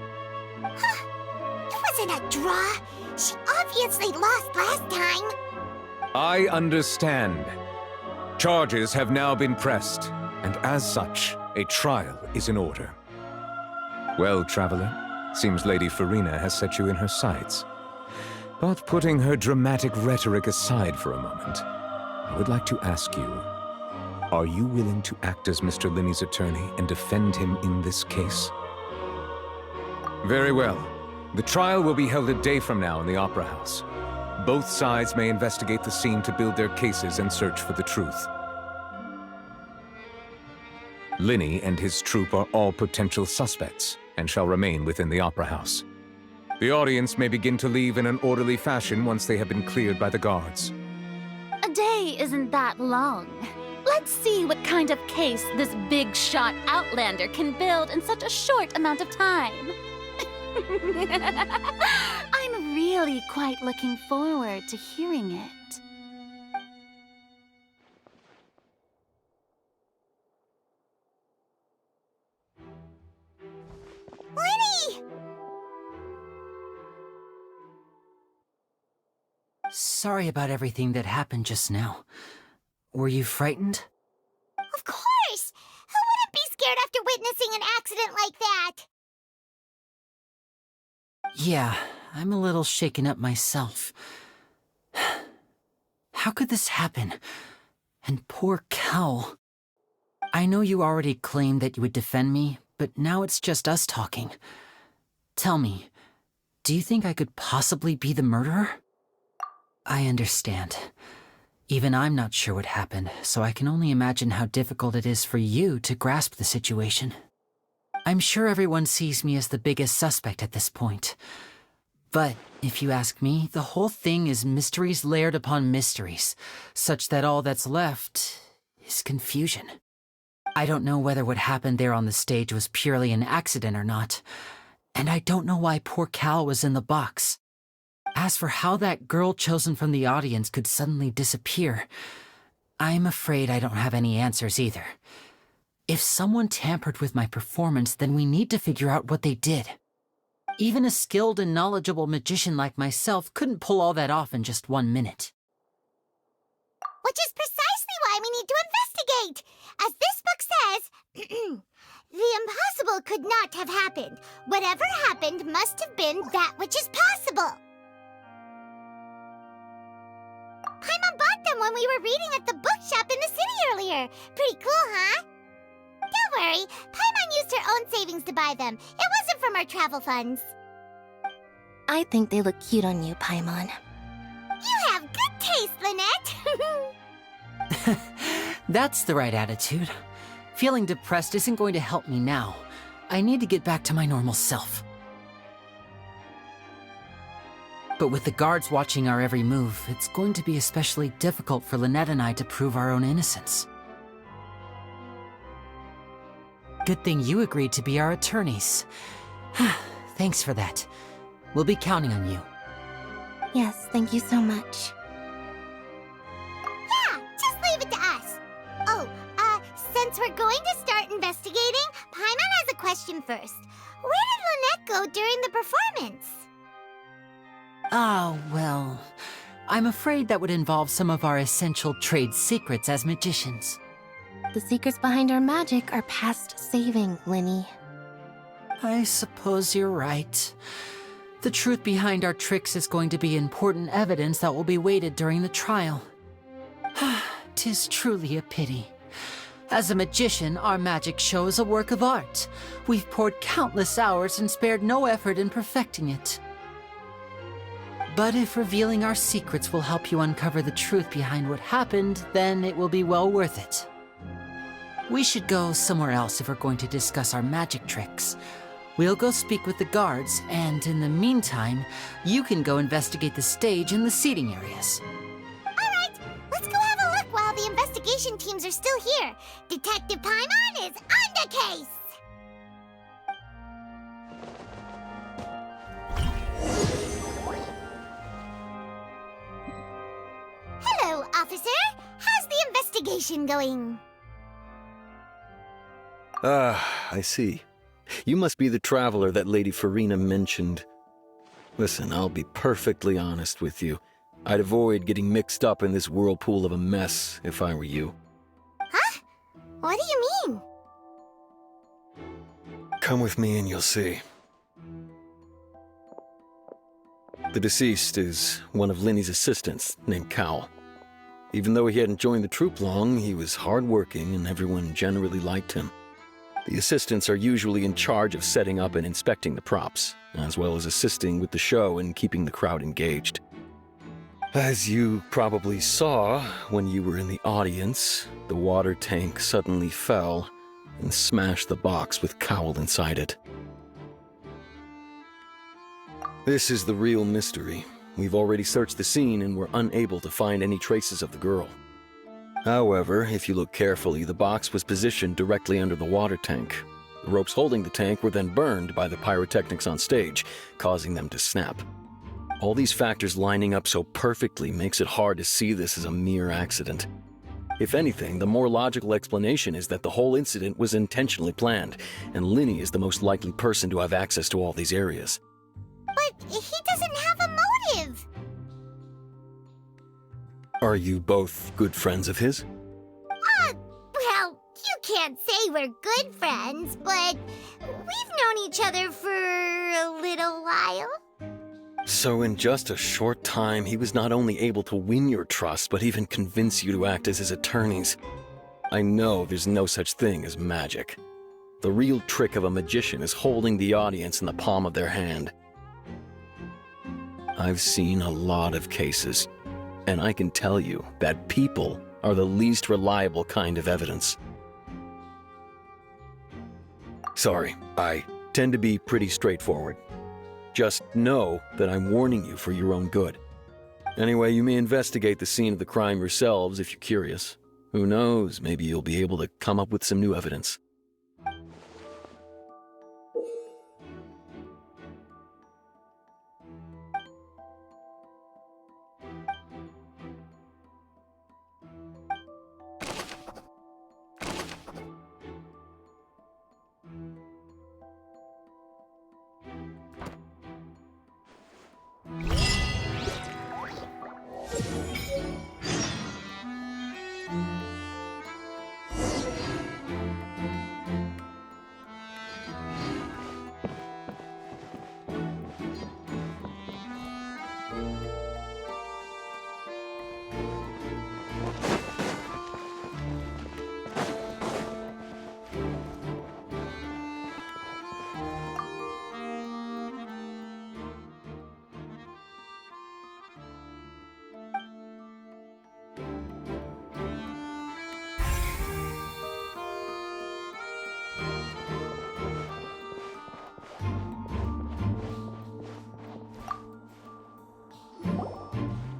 It wasn't a draw. She obviously lost last time. I understand. Charges have now been pressed, and as such, a trial is in order. Well, Traveler, seems Lady Farina has set you in her sights. But putting her dramatic rhetoric aside for a moment, I would like to ask you, are you willing to act as Mr. Linney's attorney and defend him in this case? Very well. The trial will be held a day from now in the Opera House. Both sides may investigate the scene to build their cases and search for the truth. Linney and his troupe are all potential suspects and shall remain within the Opera House. The audience may begin to leave in an orderly fashion once they have been cleared by the guards. A day isn't that long. Let's see what kind of case this big-shot Outlander can build in such a short amount of time. I'm really quite looking forward to hearing it. Lenny! Sorry about everything that happened just now. Were you frightened? Of course! Who wouldn't be scared after witnessing an accident like that? Yeah, I'm a little shaken up myself. How could this happen? And poor Cal. I know you already claimed that you would defend me, but now it's just us talking. Tell me, do you think I could possibly be the murderer? I understand. Even I'm not sure what happened, so I can only imagine how difficult it is for you to grasp the situation. I'm sure everyone sees me as the biggest suspect at this point. But if you ask me, the whole thing is mysteries layered upon mysteries, such that all that's left is confusion. I don't know whether what happened there on the stage was purely an accident or not, and I don't know why poor Cal was in the box. As for how that girl chosen from the audience could suddenly disappear, I'm afraid I don't have any answers either. If someone tampered with my performance, then we need to figure out what they did. Even a skilled and knowledgeable magician like myself couldn't pull all that off in just 1 minute. Which is precisely why we need to investigate! As this book says, the impossible could not have happened. Whatever happened must have been that which is possible. Paimon bought them when we were reading at the bookshop in the city earlier. Pretty cool, huh? Don't worry, Paimon used her own savings to buy them. It wasn't from our travel funds. I think they look cute on you, Paimon. You have good taste, Lynette. That's the right attitude. Feeling depressed isn't going to help me now. I need to get back to my normal self. But with the guards watching our every move, it's going to be especially difficult for Lynette and I to prove our own innocence. Good thing you agreed to be our attorneys. Thanks for that. We'll be counting on you. Yes, thank you so much. Yeah, just leave it to us. Oh, since we're going to start investigating, Paimon has a question first. Where did Lynette go during the performance? Ah, well, I'm afraid that would involve some of our essential trade secrets as magicians. The secrets behind our magic are past saving, Linny. I suppose you're right. The truth behind our tricks is going to be important evidence that will be weighted during the trial. 'Tis truly a pity. As a magician, our magic show is a work of art. We've poured countless hours and spared no effort in perfecting it. But if revealing our secrets will help you uncover the truth behind what happened, then it will be well worth it. We should go somewhere else if we're going to discuss our magic tricks. We'll go speak with the guards, and in the meantime, you can go investigate the stage and the seating areas. Alright, let's go have a look while the investigation teams are still here. Detective Paimon is on the case! Hello, officer. How's the investigation going? Ah, I see. You must be the traveler that Lady Farina mentioned. Listen, I'll be perfectly honest with you. I'd avoid getting mixed up in this whirlpool of a mess if I were you. Huh? What do you mean? Come with me and you'll see. The deceased is one of Linny's assistants, named Cal. Even though he hadn't joined the troupe long, he was hardworking and everyone generally liked him. The assistants are usually in charge of setting up and inspecting the props, as well as assisting with the show and keeping the crowd engaged. As you probably saw when you were in the audience, the water tank suddenly fell and smashed the box with Cowl inside it. This is the real mystery. We've already searched the scene and were unable to find any traces of the girl. However, if you look carefully, the box was positioned directly under the water tank. The ropes holding the tank were then burned by the pyrotechnics on stage, causing them to snap. All these factors lining up so perfectly makes it hard to see this as a mere accident. If anything, the more logical explanation is that the whole incident was intentionally planned, and Linny is the most likely person to have access to all these areas. But he doesn't have a motive! Are you both good friends of his? Well, you can't say we're good friends, but we've known each other for a little while. So in just a short time, he was not only able to win your trust, but even convince you to act as his attorneys. I know there's no such thing as magic. The real trick of a magician is holding the audience in the palm of their hand. I've seen a lot of cases, and I can tell you that people are the least reliable kind of evidence. Sorry, I tend to be pretty straightforward. Just know that I'm warning you for your own good. Anyway, you may investigate the scene of the crime yourselves if you're curious. Who knows, maybe you'll be able to come up with some new evidence.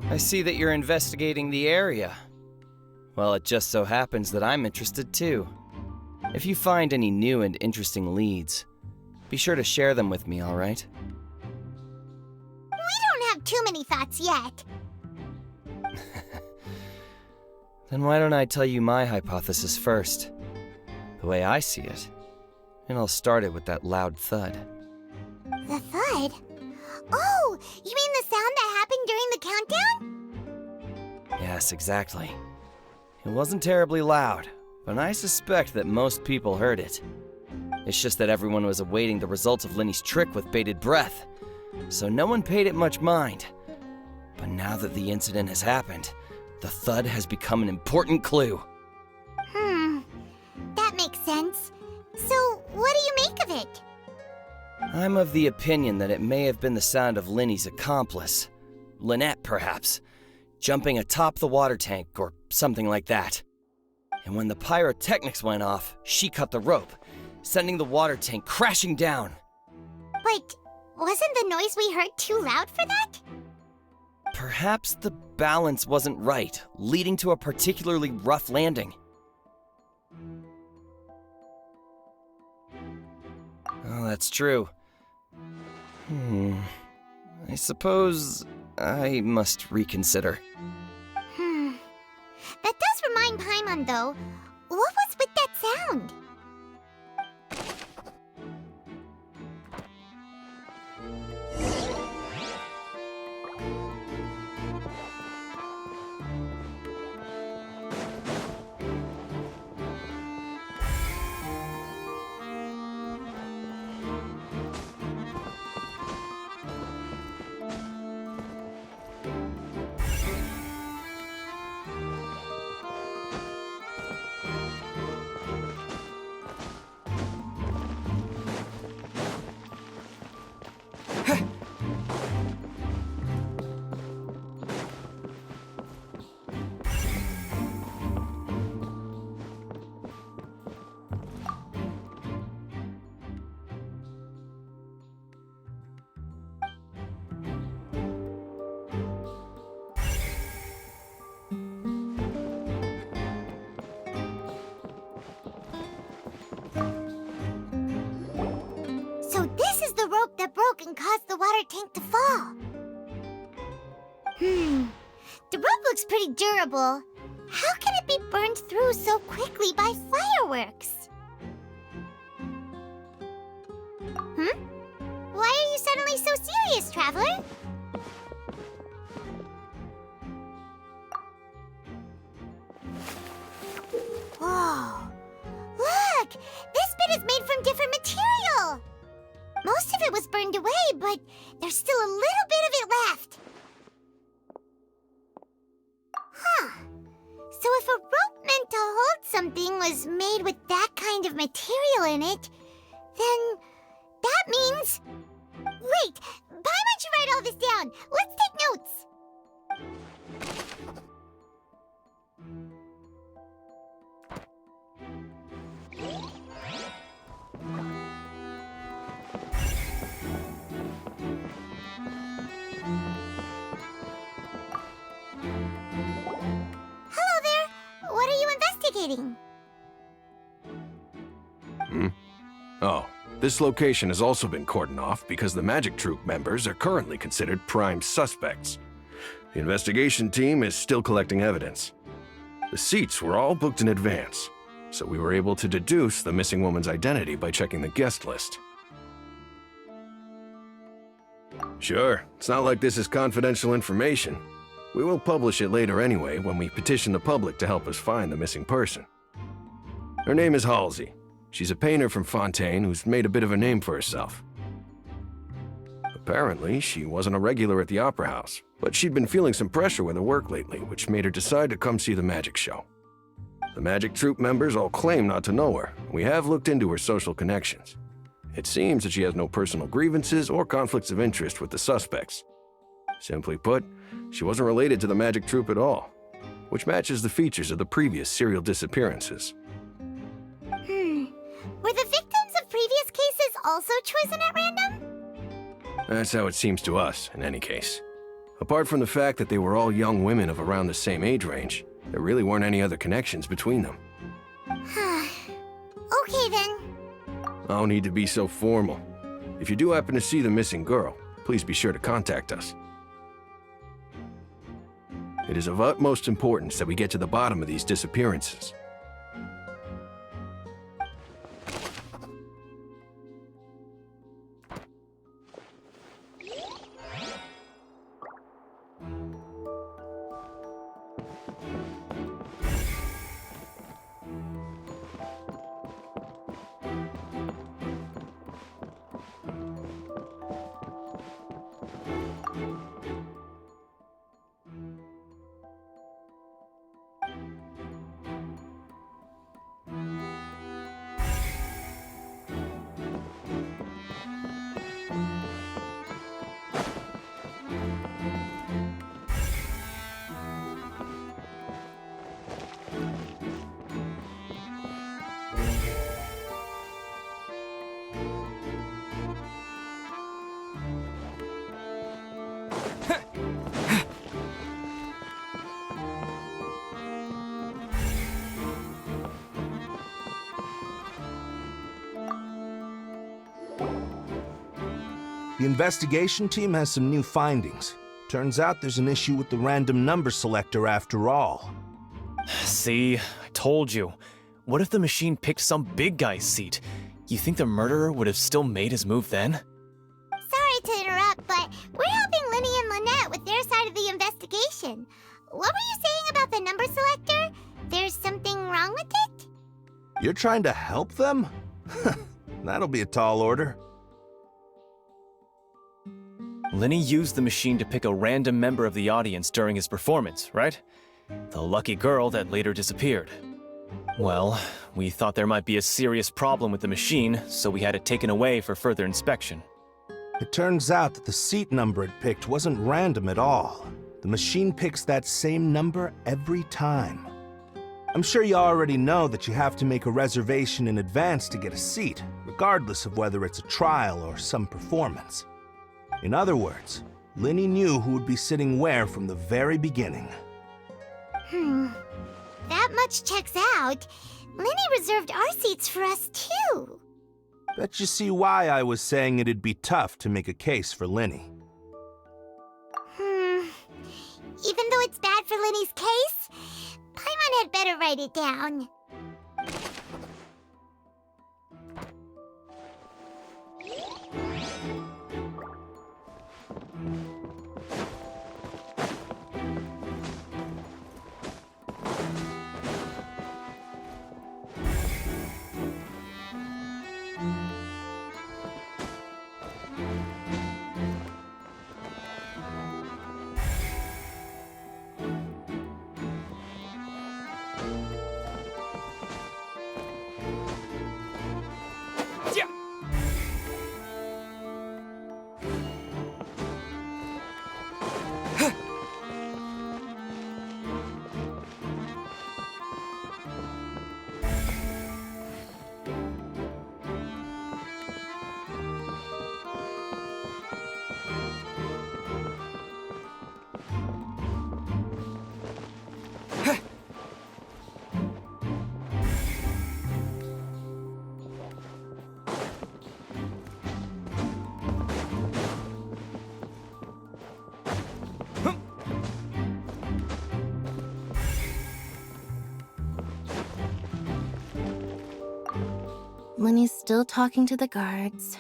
I see that you're investigating the area. Well, it just so happens that I'm interested too. If you find any new and interesting leads, be sure to share them with me, alright? We don't have too many thoughts yet. Then why don't I tell you my hypothesis first? The way I see it. And I'll start it with that loud thud. The thud? Oh, you mean the sound that happened during the countdown? Yes, exactly. It wasn't terribly loud, but I suspect that most people heard it. It's just that everyone was awaiting the results of Linny's trick with bated breath, so no one paid it much mind. But now that the incident has happened, the thud has become an important clue. That makes sense. So, what do you make of it? I'm of the opinion that it may have been the sound of Linny's accomplice, Lynette perhaps, jumping atop the water tank or something like that. And when the pyrotechnics went off, she cut the rope, sending the water tank crashing down. But wasn't the noise we heard too loud for that? Perhaps the balance wasn't right, leading to a particularly rough landing. Oh, that's true. I suppose I must reconsider. That does remind Paimon, though. What was with that sound? So this is the rope that broke and caused the water tank to fall. The rope looks pretty durable. How can it be burned through so quickly by fireworks? Why are you suddenly so serious, Traveler? Whoa! Look! This bit is made from different material! Most of it was burned away, but there's still a little bit of it left. So if a rope meant to hold something was made with that kind of material in it, then that means... Wait! Paimon should write all this down! Let's take notes! Hello there! What are you investigating? Oh, this location has also been cordoned off because the Magic Troop members are currently considered prime suspects. The investigation team is still collecting evidence. The seats were all booked in advance, so we were able to deduce the missing woman's identity by checking the guest list. Sure, it's not like this is confidential information. We will publish it later anyway when we petition the public to help us find the missing person. Her name is Halsey. She's a painter from Fontaine who's made a bit of a name for herself. Apparently, she wasn't a regular at the Opera House, but she'd been feeling some pressure with her work lately, which made her decide to come see the magic show. The Magic Troop members all claim not to know her. We have looked into her social connections. It seems that she has no personal grievances or conflicts of interest with the suspects. Simply put, she wasn't related to the Magic Troop at all, which matches the features of the previous serial disappearances. Were the victims of previous cases also chosen at random? That's how it seems to us, in any case. Apart from the fact that they were all young women of around the same age range, there really weren't any other connections between them. Okay then. No need to be so formal. If you do happen to see the missing girl, please be sure to contact us. It is of utmost importance that we get to the bottom of these disappearances. The investigation team has some new findings. Turns out there's an issue with the random number selector after all. See, I told you. What if the machine picked some big guy's seat? You think the murderer would have still made his move then? Sorry to interrupt, but we're helping Linny and Lynette with their side of the investigation. What were you saying about the number selector? There's something wrong with it? You're trying to help them? That'll be a tall order. Linny used the machine to pick a random member of the audience during his performance, right? The lucky girl that later disappeared. Well, we thought there might be a serious problem with the machine, so we had it taken away for further inspection. It turns out that the seat number it picked wasn't random at all. The machine picks that same number every time. I'm sure you already know that you have to make a reservation in advance to get a seat, regardless of whether it's a trial or some performance. In other words, Linny knew who would be sitting where from the very beginning. That much checks out. Linny reserved our seats for us, too. Bet you see why I was saying it'd be tough to make a case for Linny. Even though it's bad for Linny's case, Paimon had better write it down. Linny's still talking to the guards.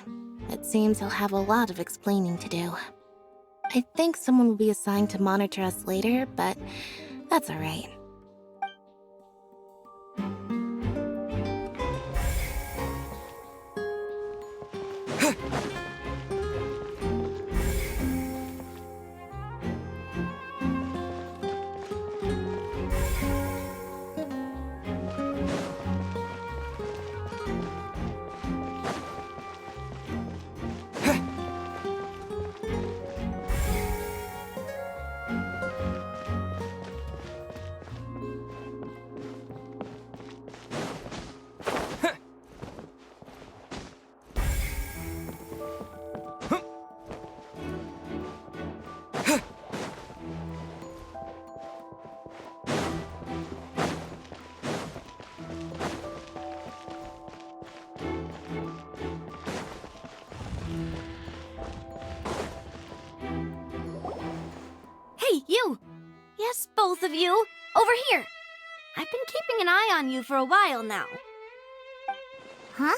It seems he'll have a lot of explaining to do. I think someone will be assigned to monitor us later, but that's alright. Hey, you! Yes, both of you! Over here! I've been keeping an eye on you for a while now. Huh?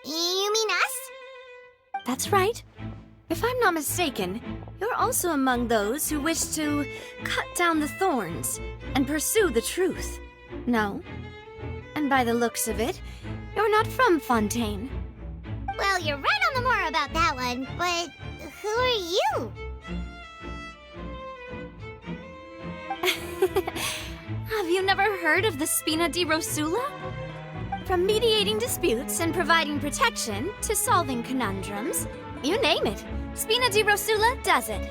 You mean us? That's right. If I'm not mistaken, you're also among those who wish to cut down the thorns and pursue the truth. No? And by the looks of it, you're not from Fontaine. Well, you're right on the more about that one, but who are you? Have you never heard of the Spina di Rosula? From mediating disputes and providing protection to solving conundrums, you name it, Spina di Rosula does it.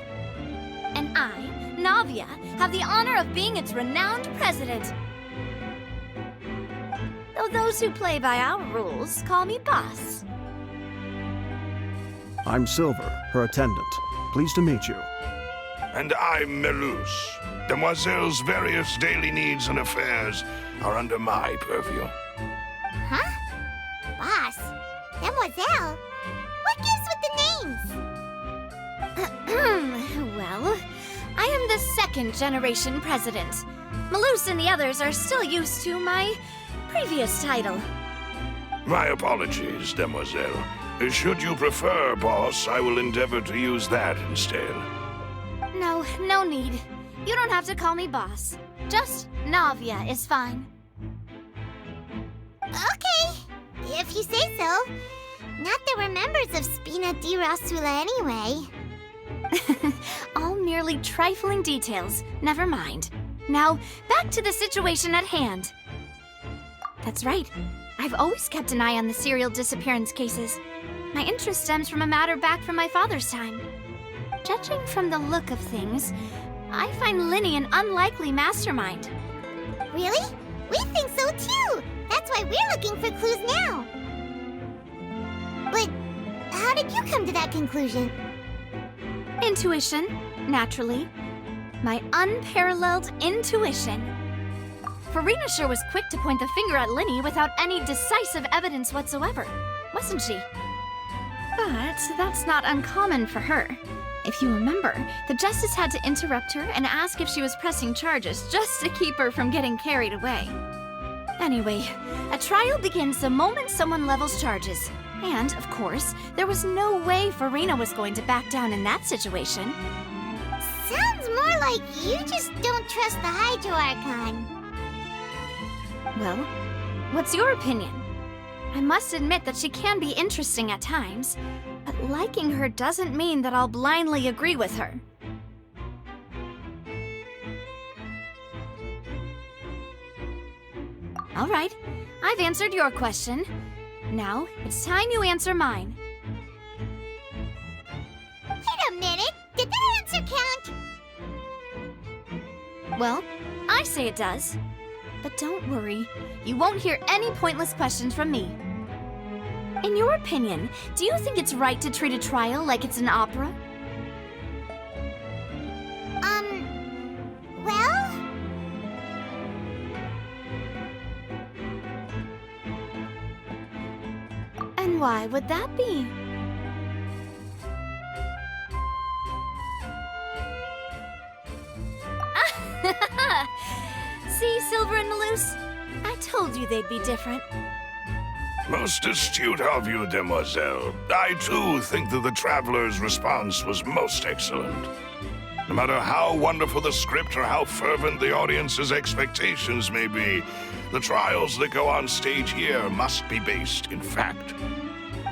And I, Navia, have the honor of being its renowned president. Though those who play by our rules call me boss. I'm Silver, her attendant. Pleased to meet you. And I'm Melus. Demoiselle's various daily needs and affairs are under my purview. Huh? Boss? Demoiselle? What gives with the names? Well, I am the second generation president. Malus and the others are still used to my previous title. My apologies, demoiselle. Should you prefer, boss, I will endeavor to use that instead. No need. You don't have to call me boss. Just Navia is fine. Okay, if you say so. Not that we're members of Spina di Rasula anyway. All merely trifling details. Never mind. Now, back to the situation at hand. That's right. I've always kept an eye on the serial disappearance cases. My interest stems from a matter back from my father's time. Judging from the look of things, I find Linny an unlikely mastermind. Really? We think so too! That's why we're looking for clues now. But how did you come to that conclusion? Intuition, naturally. My unparalleled intuition. Farina sure was quick to point the finger at Linny without any decisive evidence whatsoever, wasn't she? But that's not uncommon for her. If you remember, the Justice had to interrupt her and ask if she was pressing charges just to keep her from getting carried away. Anyway, a trial begins the moment someone levels charges. And, of course, there was no way Farina was going to back down in that situation. Sounds more like you just don't trust the Hydro Archon. Well, what's your opinion? I must admit that she can be interesting at times, but liking her doesn't mean that I'll blindly agree with her. All right, I've answered your question. Now, it's time you answer mine. Wait a minute! Did that answer count? Well, I say it does. But don't worry, you won't hear any pointless questions from me. In your opinion, do you think it's right to treat a trial like it's an opera? Well? And why would that be? See, Silver and Malus? I told you they'd be different. Most astute of you, demoiselle. I too think that the traveler's response was most excellent. No matter how wonderful the script or how fervent the audience's expectations may be, the trials that go on stage here must be based in fact.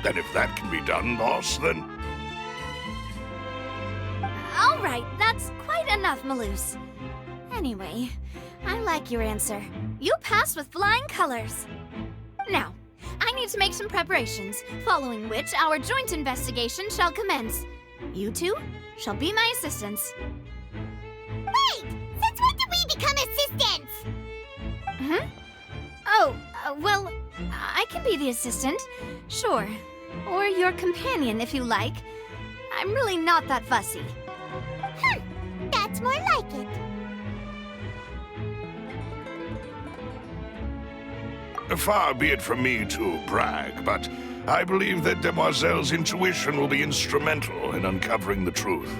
And if that can be done, boss, then... All right, that's quite enough, Malus. Anyway, I like your answer. You passed with flying colors. Now, I need to make some preparations, following which our joint investigation shall commence. You two shall be my assistants. Wait! Since when did we become assistants? Huh? Oh, well, I can be the assistant, sure. Or your companion, if you like. I'm really not that fussy. That's more like it. Far be it from me to brag, but I believe that Demoiselle's intuition will be instrumental in uncovering the truth.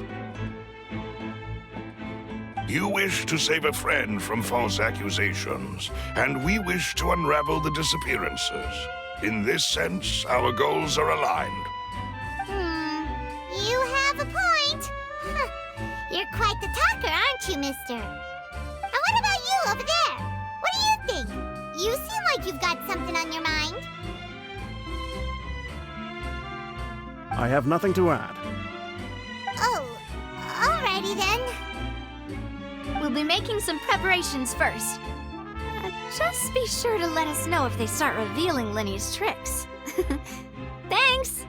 You wish to save a friend from false accusations, and we wish to unravel the disappearances. In this sense, our goals are aligned. You have a point. You're quite the talker, aren't you, mister? And what about you over there? What do you think? You seem like you've got something on your mind. I have nothing to add. Oh, alrighty then. We'll be making some preparations first. Just be sure to let us know if they start revealing Linny's tricks. Thanks!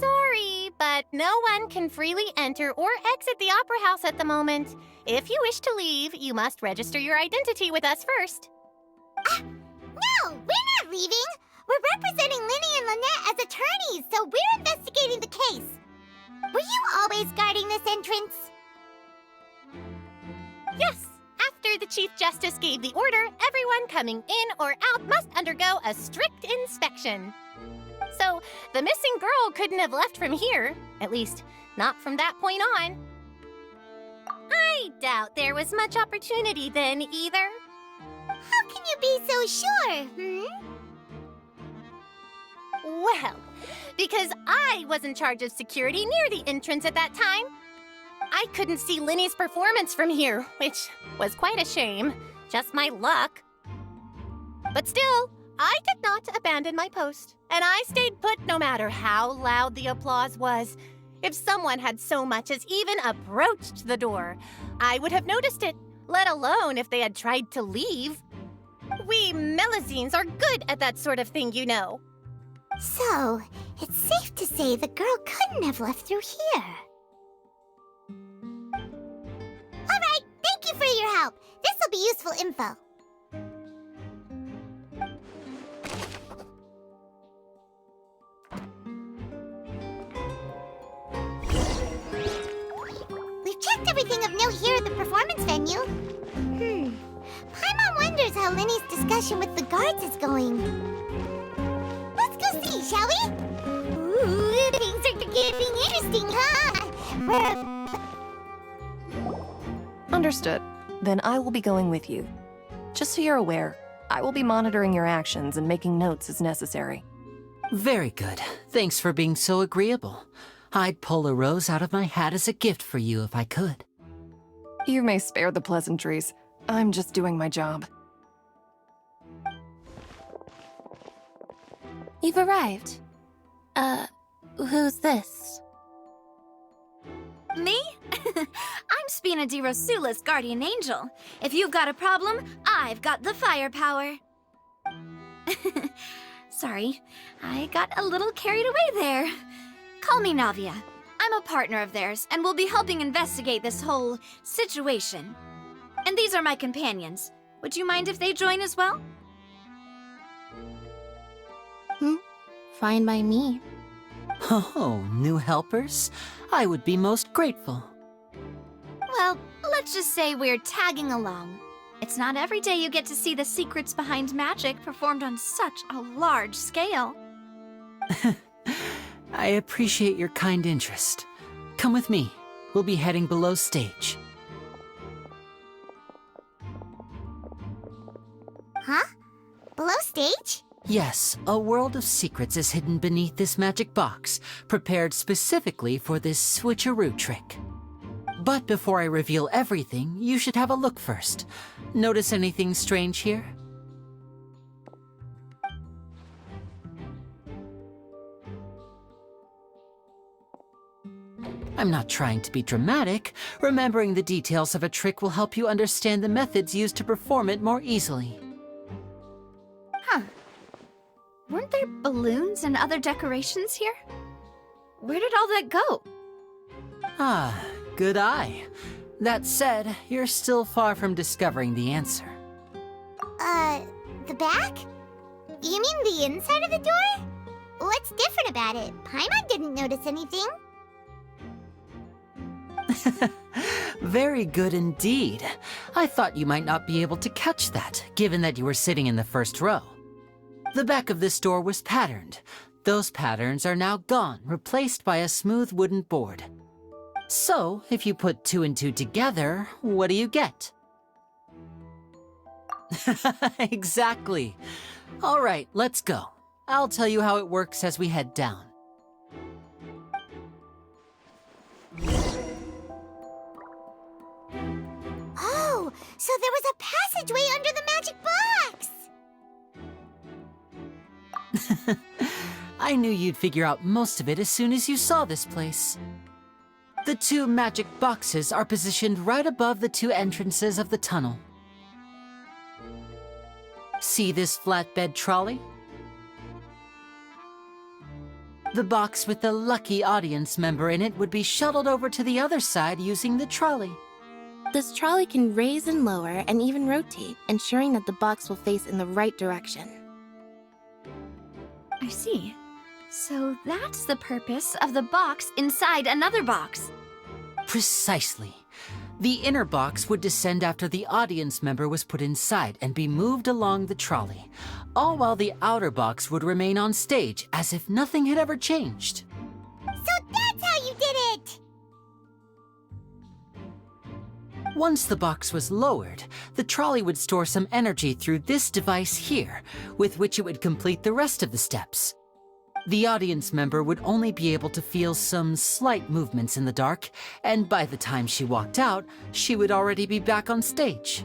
Sorry, but no one can freely enter or exit the Opera House at the moment. If you wish to leave, you must register your identity with us first. No, we're not leaving. We're representing Linny and Lynette as attorneys, so we're investigating the case. Were you always guarding this entrance? Yes. After the Chief Justice gave the order, everyone coming in or out must undergo a strict inspection. So, the missing girl couldn't have left from here. At least, not from that point on. I doubt there was much opportunity then, either. How can you be so sure, Well, because I was in charge of security near the entrance at that time. I couldn't see Linny's performance from here, which was quite a shame. Just my luck. But still, I did not abandon my post, and I stayed put no matter how loud the applause was. If someone had so much as even approached the door, I would have noticed it, let alone if they had tried to leave. We Melusines are good at that sort of thing, you know. So, it's safe to say the girl couldn't have left through here. Alright, thank you for your help. This'll be useful info. We've checked everything of note here at the performance venue. Paimon wonders how Linny's discussion with the guards is going. Let's go see, shall we? Ooh, things are getting interesting, huh? Understood. Then I will be going with you. Just so you're aware, I will be monitoring your actions and making notes as necessary. Very good. Thanks for being so agreeable. I'd pull a rose out of my hat as a gift for you if I could. You may spare the pleasantries. I'm just doing my job. You've arrived. Who's this? Me? I'm Spina di Rosula's guardian angel. If you've got a problem, I've got the firepower. Sorry, I got a little carried away there. Call me Navia. I'm a partner of theirs, and will be helping investigate this whole situation. And these are my companions. Would you mind if they join as well? Fine by me. Oh, new helpers? I would be most grateful. Well, let's just say we're tagging along. It's not every day you get to see the secrets behind magic performed on such a large scale. I appreciate your kind interest. Come with me. We'll be heading below stage. Huh? Below stage? Yes, a world of secrets is hidden beneath this magic box, prepared specifically for this switcheroo trick. But before I reveal everything, you should have a look first. Notice anything strange here? I'm not trying to be dramatic. Remembering the details of a trick will help you understand the methods used to perform it more easily. Huh. Weren't there balloons and other decorations here? Where did all that go? Ah, good eye. That said, you're still far from discovering the answer. The back? You mean the inside of the door? What's different about it? Paimon didn't notice anything. Very good indeed. I thought you might not be able to catch that, given that you were sitting in the first row. The back of this door was patterned. Those patterns are now gone, replaced by a smooth wooden board. So, if you put 2 and 2 together, what do you get? Exactly. All right, let's go. I'll tell you how it works as we head down. Oh, so there was a passageway under the magic box! I knew you'd figure out most of it as soon as you saw this place. The 2 magic boxes are positioned right above the 2 entrances of the tunnel. See this flatbed trolley? The box with the lucky audience member in it would be shuttled over to the other side using the trolley. This trolley can raise and lower and even rotate, ensuring that the box will face in the right direction. I see. So that's the purpose of the box inside another box. Precisely. The inner box would descend after the audience member was put inside and be moved along the trolley, all while the outer box would remain on stage as if nothing had ever changed. So that's how you did it! Once the box was lowered, the trolley would store some energy through this device here, with which it would complete the rest of the steps. The audience member would only be able to feel some slight movements in the dark, and by the time she walked out, she would already be back on stage.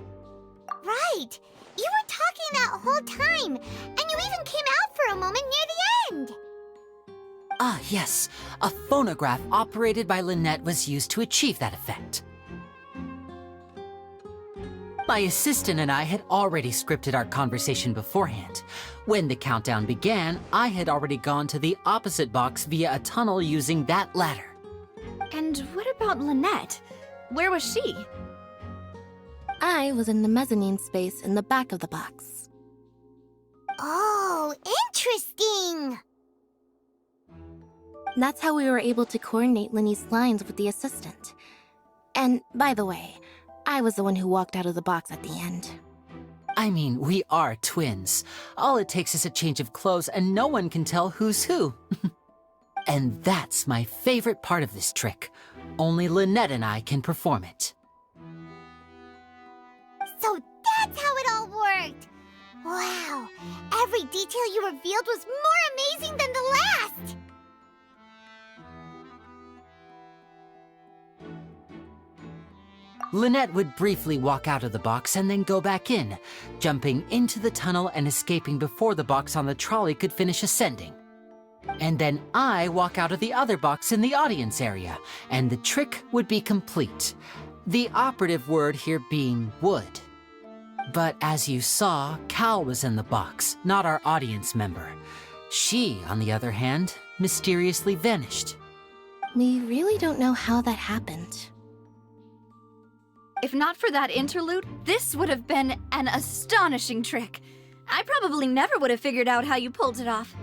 Right! You were talking that whole time, and you even came out for a moment near the end! Ah, yes. A phonograph operated by Lynette was used to achieve that effect. My assistant and I had already scripted our conversation beforehand. When the countdown began, I had already gone to the opposite box via a tunnel using that ladder. And what about Lynette? Where was she? I was in the mezzanine space in the back of the box. Oh, interesting! That's how we were able to coordinate Linny's lines with the assistant. And, by the way, I was the one who walked out of the box at the end. I mean, we are twins. All it takes is a change of clothes and no one can tell who's who. And that's my favorite part of this trick. Only Lynette and I can perform it. So that's how it all worked! Wow! Every detail you revealed was more amazing than the last! Lynette would briefly walk out of the box and then go back in, jumping into the tunnel and escaping before the box on the trolley could finish ascending. And then I walk out of the other box in the audience area, and the trick would be complete. The operative word here being would. But as you saw, Cal was in the box, not our audience member. She, on the other hand, mysteriously vanished. We really don't know how that happened. If not for that interlude, this would have been an astonishing trick. I probably never would have figured out how you pulled it off.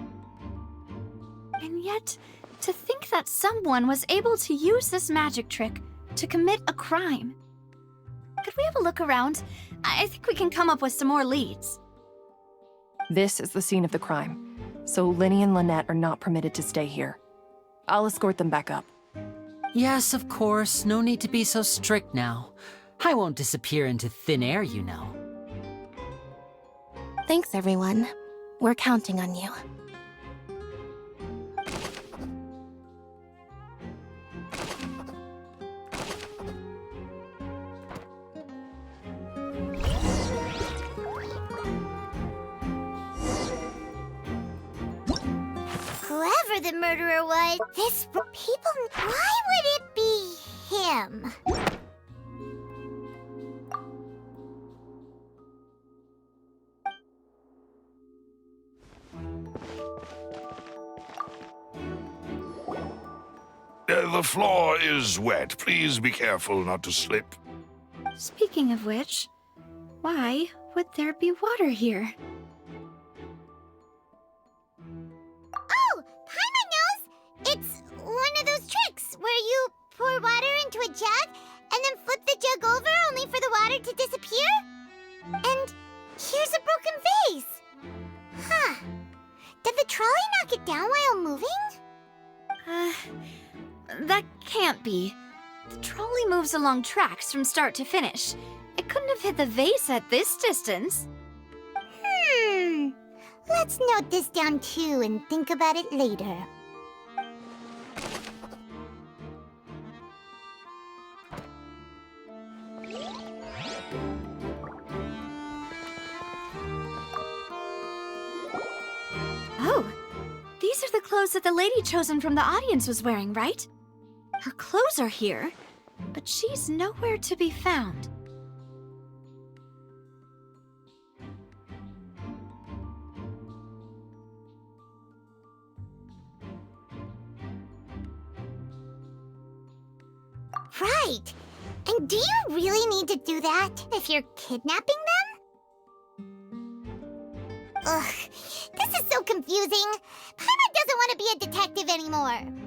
And yet, to think that someone was able to use this magic trick to commit a crime. Could we have a look around? I think we can come up with some more leads. This is the scene of the crime, so Linny and Lynette are not permitted to stay here. I'll escort them back up. Yes, of course. No need to be so strict now. I won't disappear into thin air, you know. Thanks, everyone. We're counting on you. Whoever the murderer was, people... Why would it be him? The floor is wet. Please be careful not to slip. Speaking of which, why would there be water here? Oh! Paimon knows! It's one of those tricks where you pour water into a jug and then flip the jug over only for the water to disappear? And here's a broken vase! Huh. Did the trolley knock it down while moving? That can't be. The trolley moves along tracks from start to finish. It couldn't have hit the vase at this distance. Let's note this down too and think about it later. Oh, these are the clothes that the lady chosen from the audience was wearing, right? Her clothes are here, but she's nowhere to be found. Right! And do you really need to do that if you're kidnapping them? Ugh, this is so confusing. Paimon doesn't want to be a detective anymore.